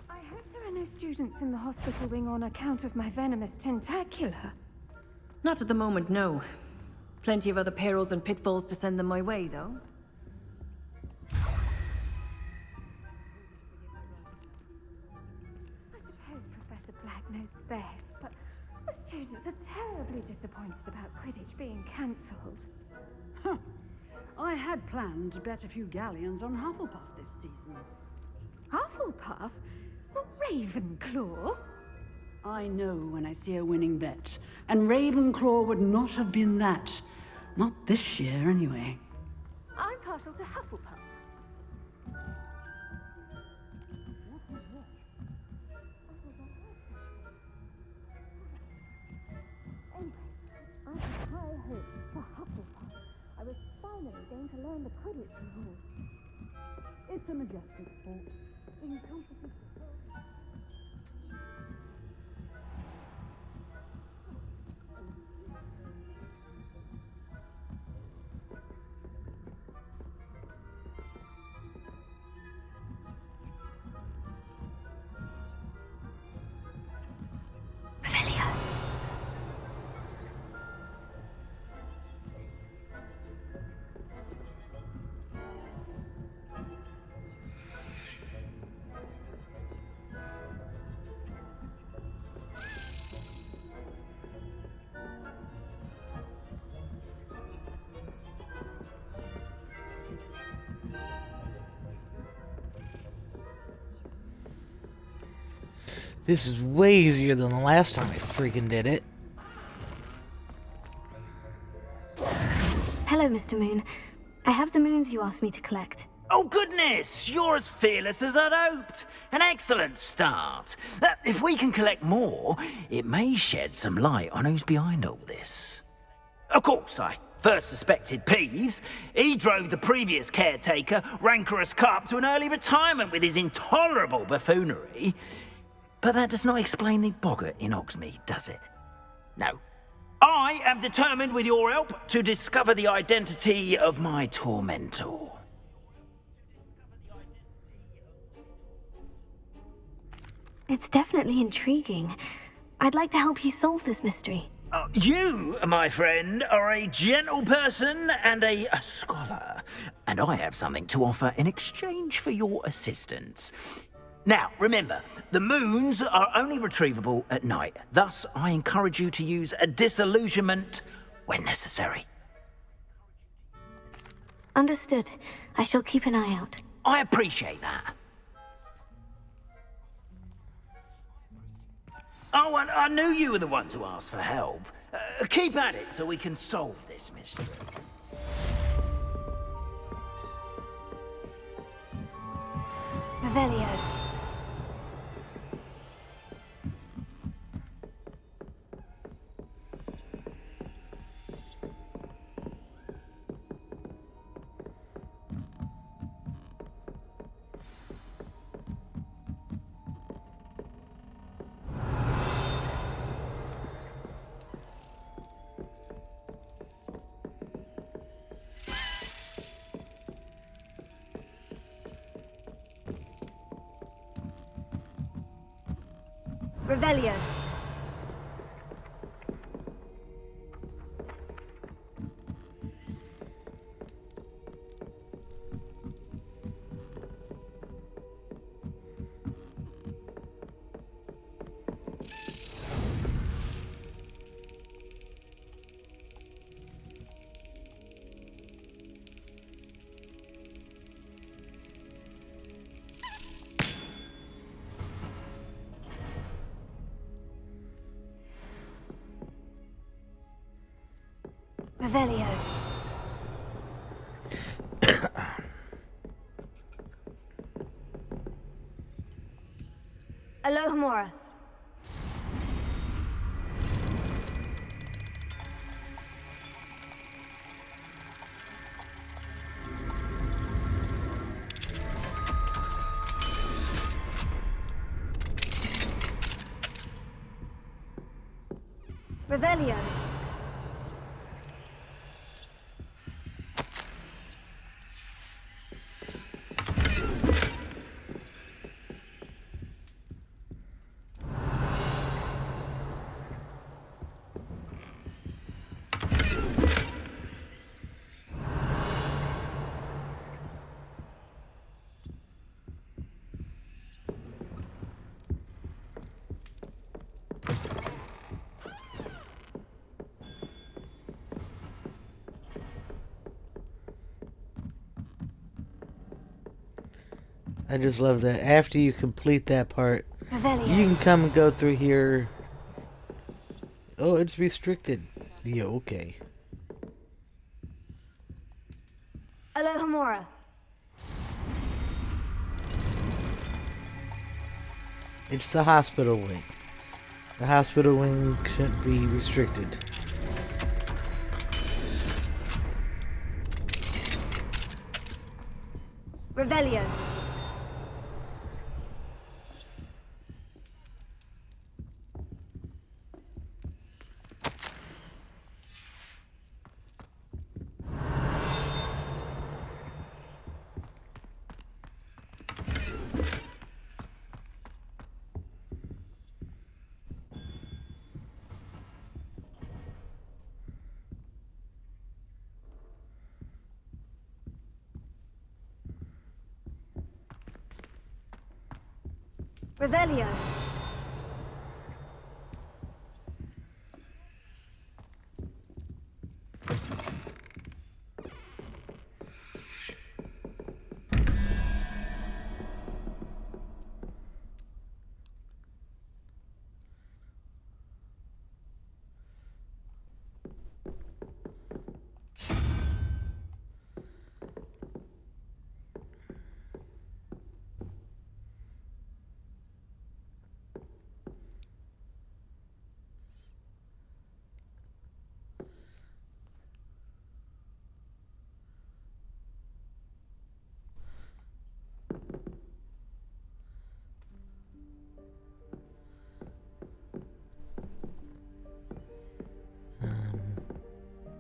I hope there are no students in the hospital wing on account of my venomous tentacula. Not at the moment, no. Plenty of other perils and pitfalls to send them my way, though. I suppose Professor Black knows best, but the students are terribly disappointed about Quidditch being cancelled. Huh. I had planned to bet a few galleons on Hufflepuff this season. Hufflepuff? Well, Ravenclaw? I know when I see a winning bet, and Ravenclaw would not have been that. Not this year, anyway. I'm partial to Hufflepuff. Anyway, I had high hopes for Hufflepuff. I was finally going to learn the Quidditch rules. It's a majestic sport. Encompassing Revelio. This is way easier than the last time I freaking did it. Hello, Mr. Moon. I have the moons you asked me to collect. Oh, goodness! You're as fearless as I'd hoped. An excellent start. If we can collect more, it may shed some light on who's behind all this. Of course, I first suspected Peeves. He drove the previous caretaker, Rancorous Carp, to an early retirement with his intolerable buffoonery. But that does not explain the boggart in Hogsmeade, does it? No. I am determined, with your help, to discover the identity of my tormentor. It's definitely intriguing. I'd like to help you solve this mystery. You, my friend, are a gentle person and a scholar, and I have something to offer in exchange for your assistance. Now, remember, the moons are only retrievable at night. Thus, I encourage you to use a disillusionment when necessary. Understood. I shall keep an eye out. I appreciate that. Oh, and I knew you were the one to ask for help. Keep at it so we can solve this mystery. Revelio. Revelio. Revelio. Alohomora. Revelio. I just love that. After you complete that part, Revelio. you can come and go through here. Oh, it's restricted. Yeah, okay. Alohomora. It's the hospital wing. The hospital wing shouldn't be restricted. Revelio. Revelio.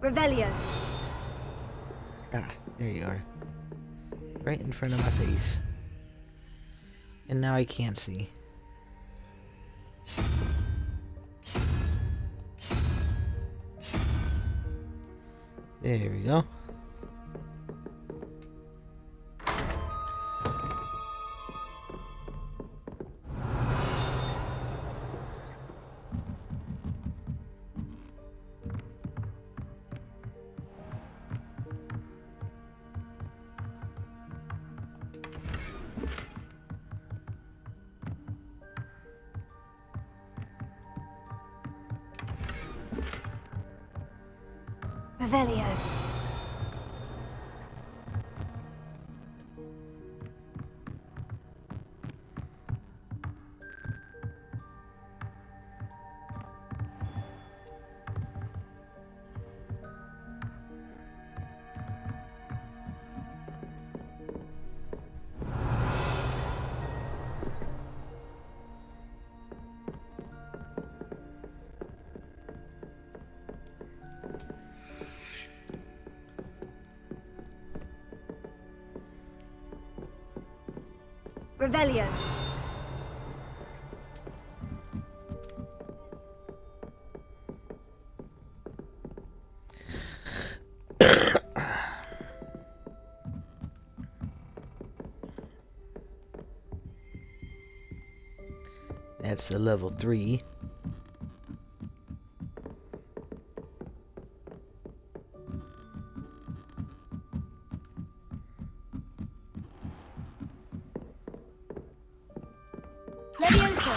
Revelio. Ah, there you are. Right in front of my face. And now I can't see. There we go. Revelio. Revelio. That's a level 3. Leviosa!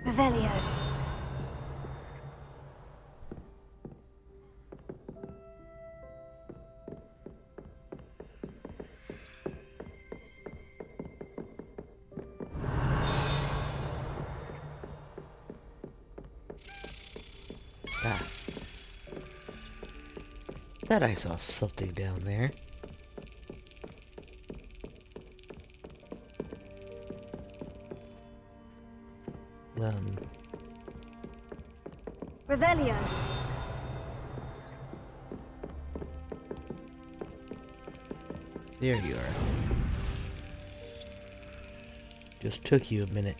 Revelio. Thought I saw something down there. Revelio. There you are. Just took you a minute.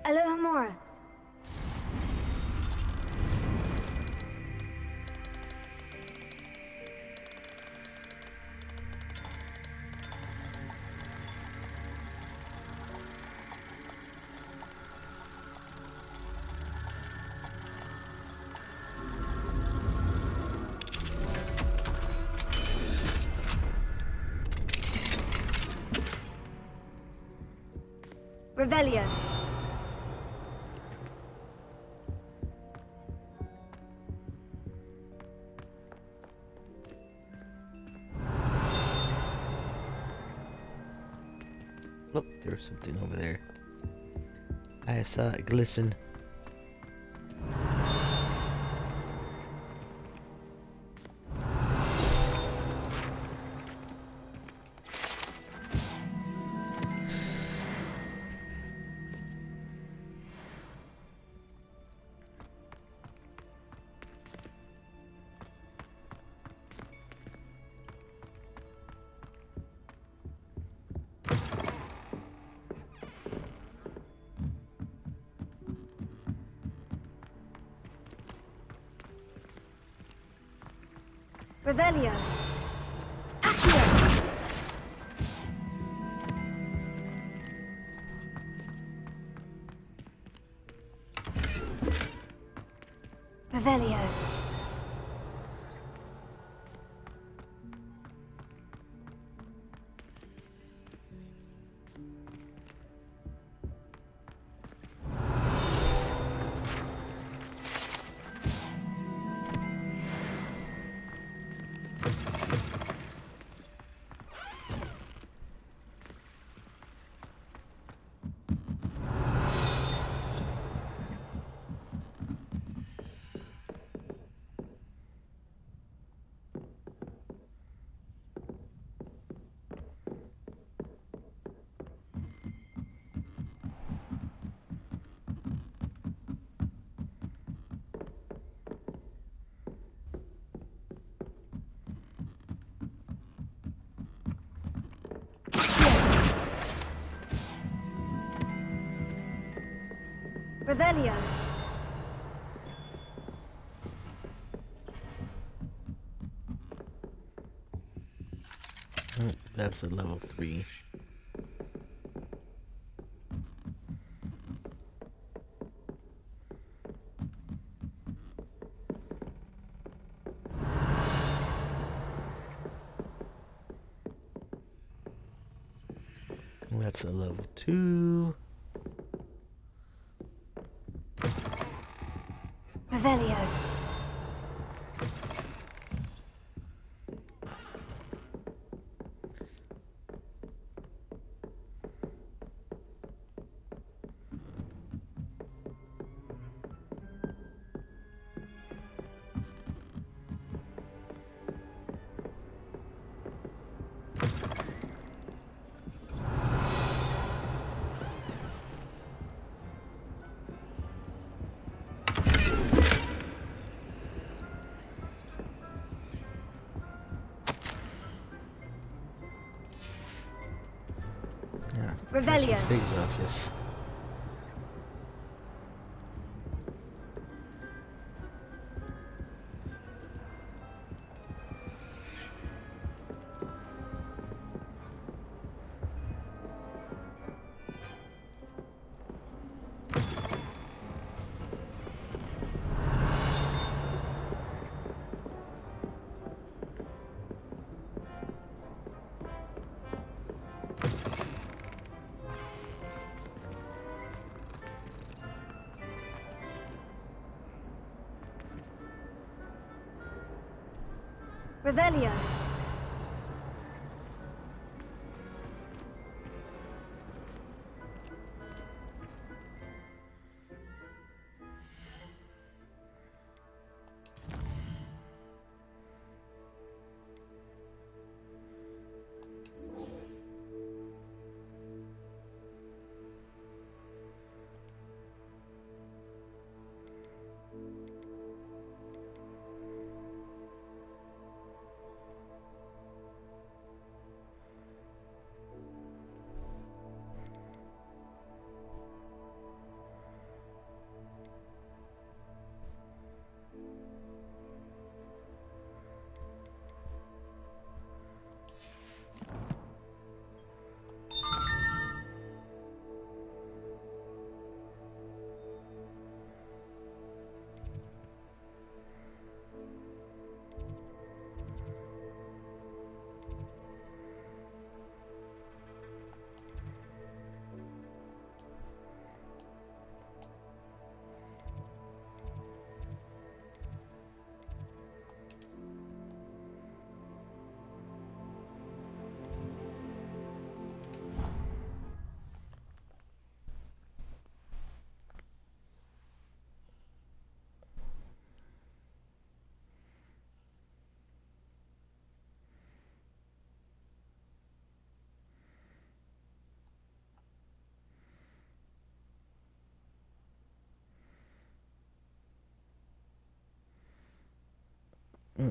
Alohomora. Revelio. Oh, there's something over there. I saw it glisten. Revelio. Revelio. Revelio. Oh, that's a level 3. That's a level 2. Revelio. Revelio. Fig's office. Revelio.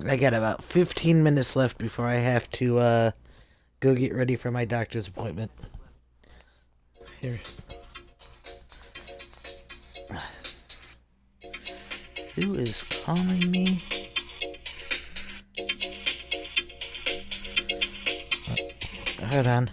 I got about 15 minutes left before I have to go get ready for my doctor's appointment. Here. Who is calling me? Hold on.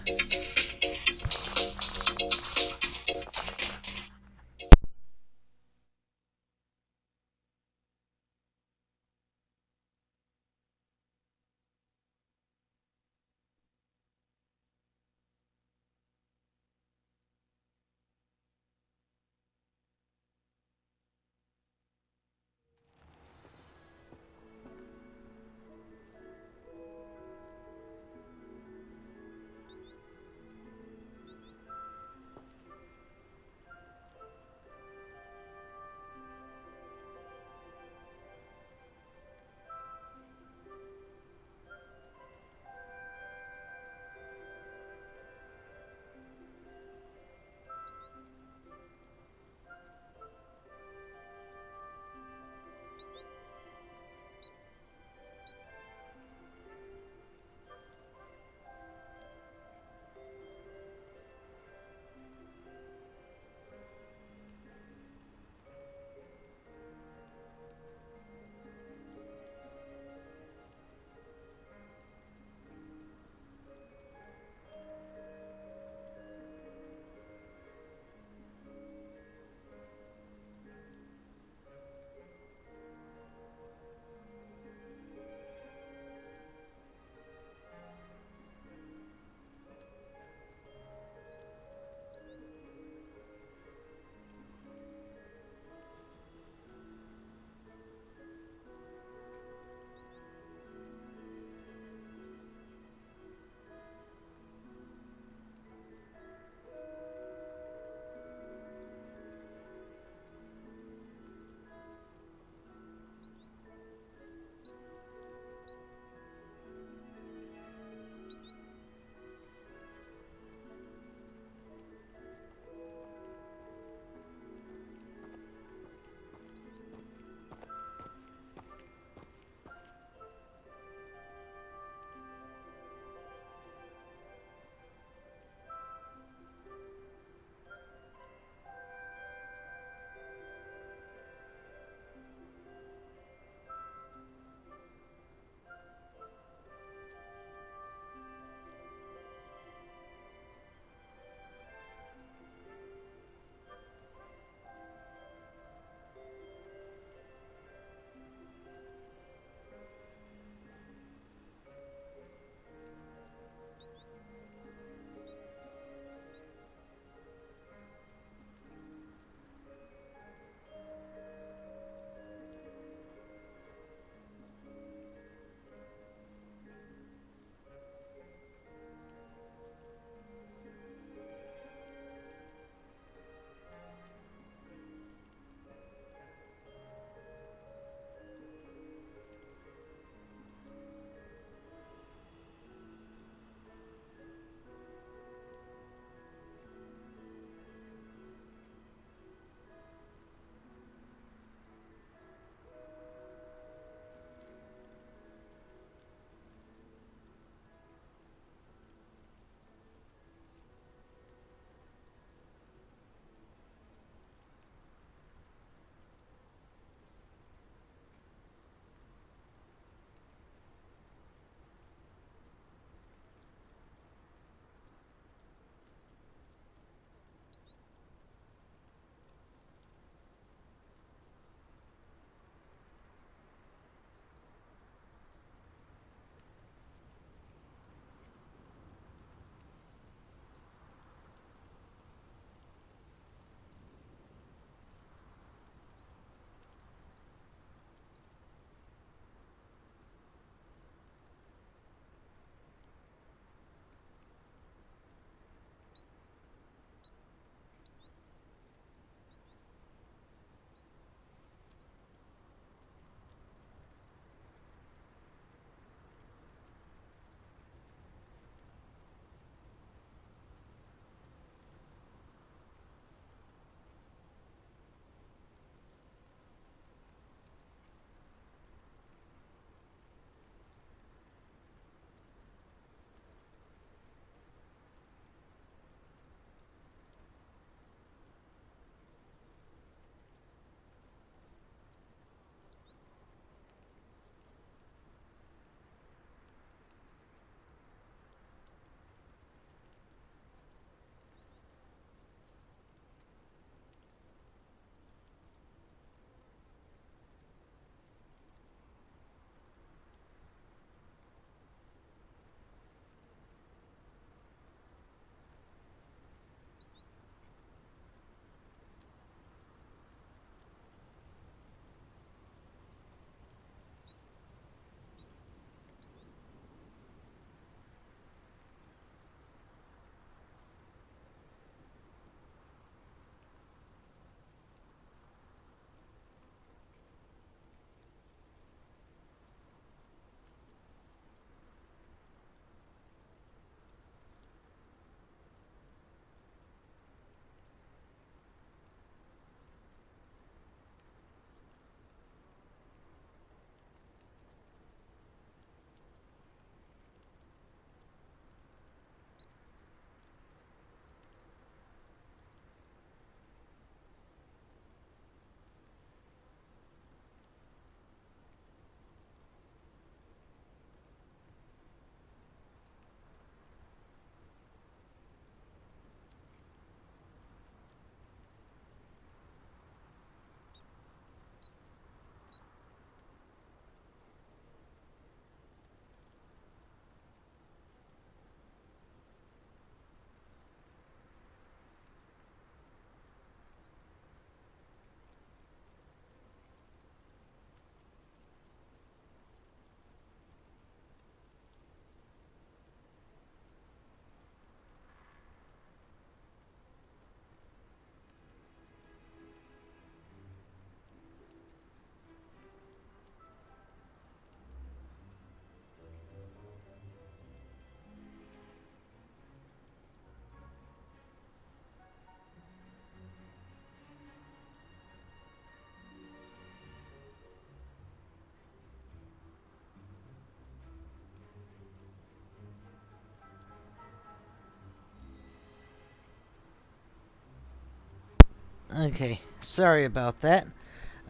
Okay, sorry about that.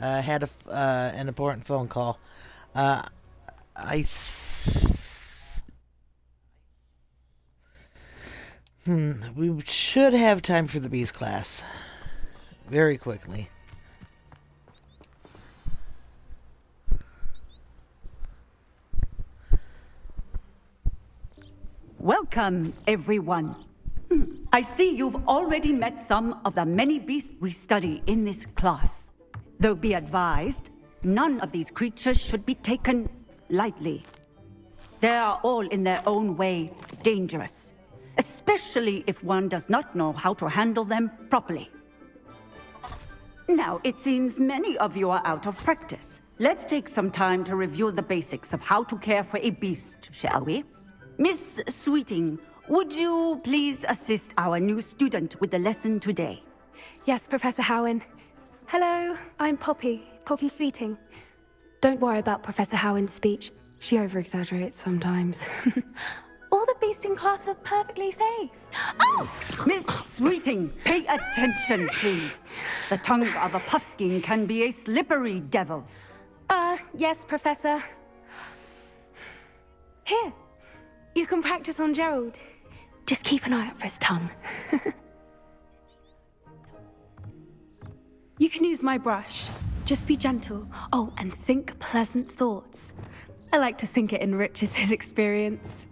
I had an important phone call. We should have time for the beast class. Very quickly. Welcome, everyone. I see you've already met some of the many beasts we study in this class. Though be advised, none of these creatures should be taken lightly. They are all in their own way dangerous, especially if one does not know how to handle them properly. Now, it seems many of you are out of practice. Let's take some time to review the basics of how to care for a beast, shall we? Miss Sweeting, would you please assist our new student with the lesson today? Yes, Professor Howen. Hello, I'm Poppy Sweeting. Don't worry about Professor Howen's speech. She over-exaggerates sometimes. All the beasts in class are perfectly safe. Oh! Miss Sweeting, pay attention, please. The tongue of a puffskein can be a slippery devil. Yes, Professor. Here, you can practice on Gerald. Just keep an eye out for his tongue. You can use my brush. Just be gentle. Oh, and think pleasant thoughts. I like to think it enriches his experience.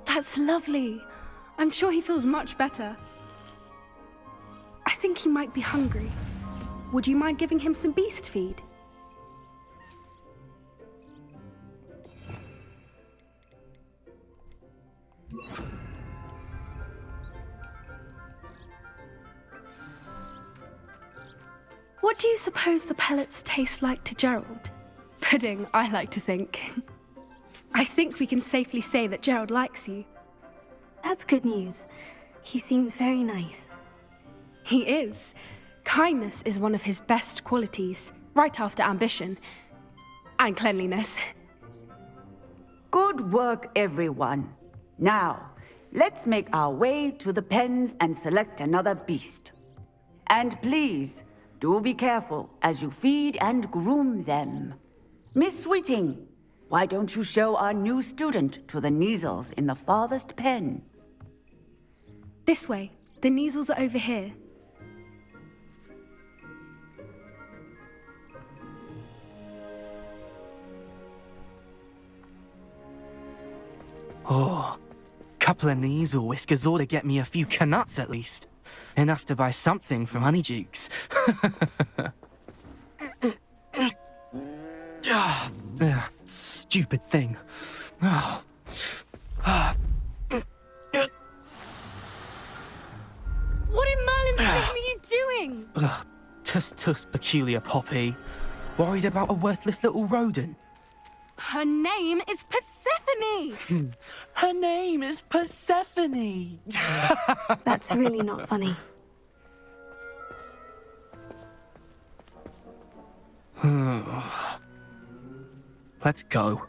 That's lovely. I'm sure he feels much better. I think he might be hungry. Would you mind giving him some beast feed? What do you suppose the pellets taste like to Gerald? Pudding, I like to think. I think we can safely say that Gerald likes you. That's good news. He seems very nice. He is. Kindness is one of his best qualities, right after ambition. And cleanliness. Good work, everyone. Now, let's make our way to the pens and select another beast. And please, do be careful as you feed and groom them. Miss Sweeting, why don't you show our new student to the Neasels in the farthest pen? This way. The Neasels are over here. Oh, couple of Neasel whiskers ought to get me a few canuts at least. Enough to buy something from Honeydukes. Stupid thing. Oh. What in Merlin's name are you doing? Tuss, peculiar Poppy. Worried about a worthless little rodent. Her name is Persephone! Her name is Persephone! That's really not funny. Let's go.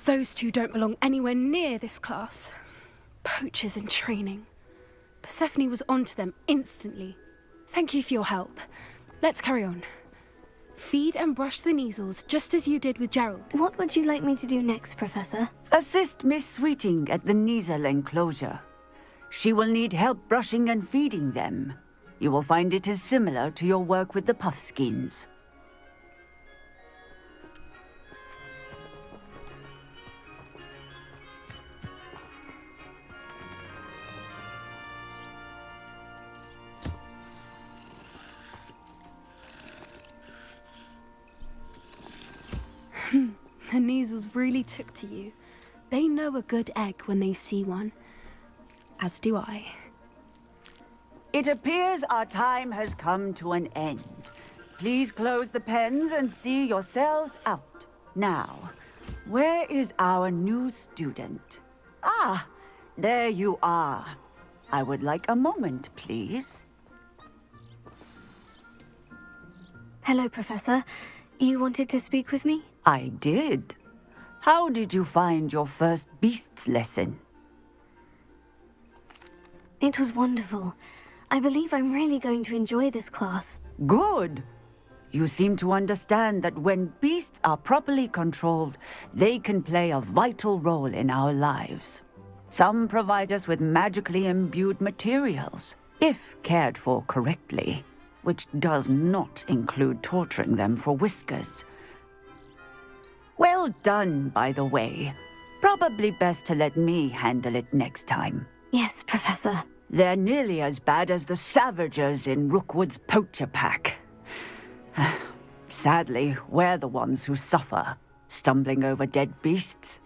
Those two don't belong anywhere near this class. Poachers in training. Persephone was onto them instantly. Thank you for your help. Let's carry on. Feed and brush the Neasels just as you did with Gerald. What would you like me to do next, Professor? Assist Miss Sweeting at the Neasel enclosure. She will need help brushing and feeding them. You will find it is similar to your work with the puffskins. The Neasels really took to you. They know a good egg when they see one. As do I. It appears our time has come to an end. please close the pens and see yourselves out. Now, where is our new student? Ah, there you are. I would like a moment, please. Hello, Professor. You wanted to speak with me? I did. How did you find your first beasts lesson? It was wonderful. I believe I'm really going to enjoy this class. Good. You seem to understand that when beasts are properly controlled, they can play a vital role in our lives. Some provide us with magically imbued materials, if cared for correctly, which does not include torturing them for whiskers. Well done, by the way. Probably best to let me handle it next time. Yes, Professor. They're nearly as bad as the Savagers in Rookwood's poacher pack. Sadly, we're the ones who suffer, stumbling over dead beasts.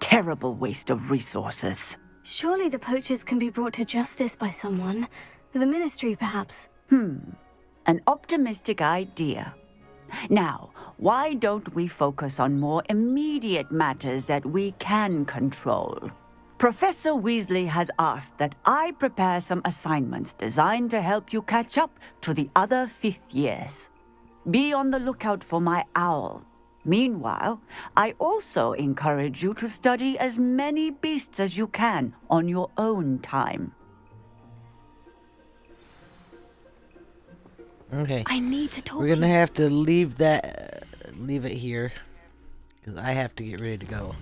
Terrible waste of resources. Surely the poachers can be brought to justice by someone. The Ministry, perhaps. An optimistic idea. Now, why don't we focus on more immediate matters that we can control? Professor Weasley has asked that I prepare some assignments designed to help you catch up to the other 5th years. Be on the lookout for my owl. Meanwhile, I also encourage you to study as many beasts as you can on your own time. Okay. I need to talk We're to gonna you. have to leave it here, because I have to get ready to go.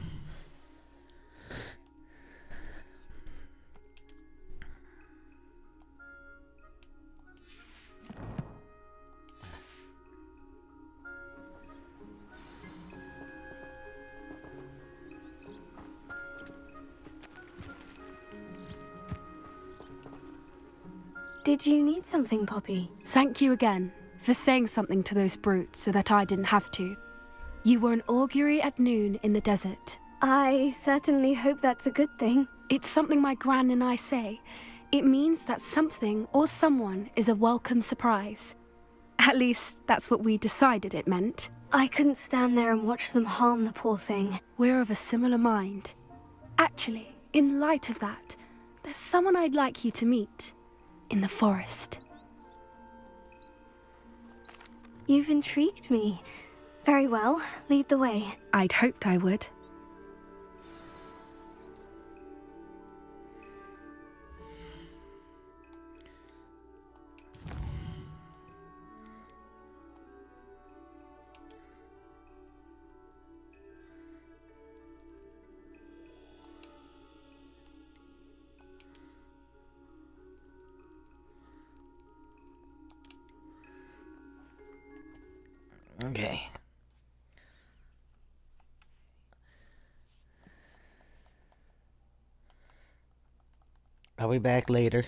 Did you need something, Poppy? Thank you again for saying something to those brutes so that I didn't have to. You were an augury at noon in the desert. I certainly hope that's a good thing. It's something my gran and I say. It means that something or someone is a welcome surprise. At least, that's what we decided it meant. I couldn't stand there and watch them harm the poor thing. We're of a similar mind. Actually, in light of that, there's someone I'd like you to meet. In the forest. You've intrigued me. Very well, lead the way. I'd hoped I would. Okay. I'll be back later.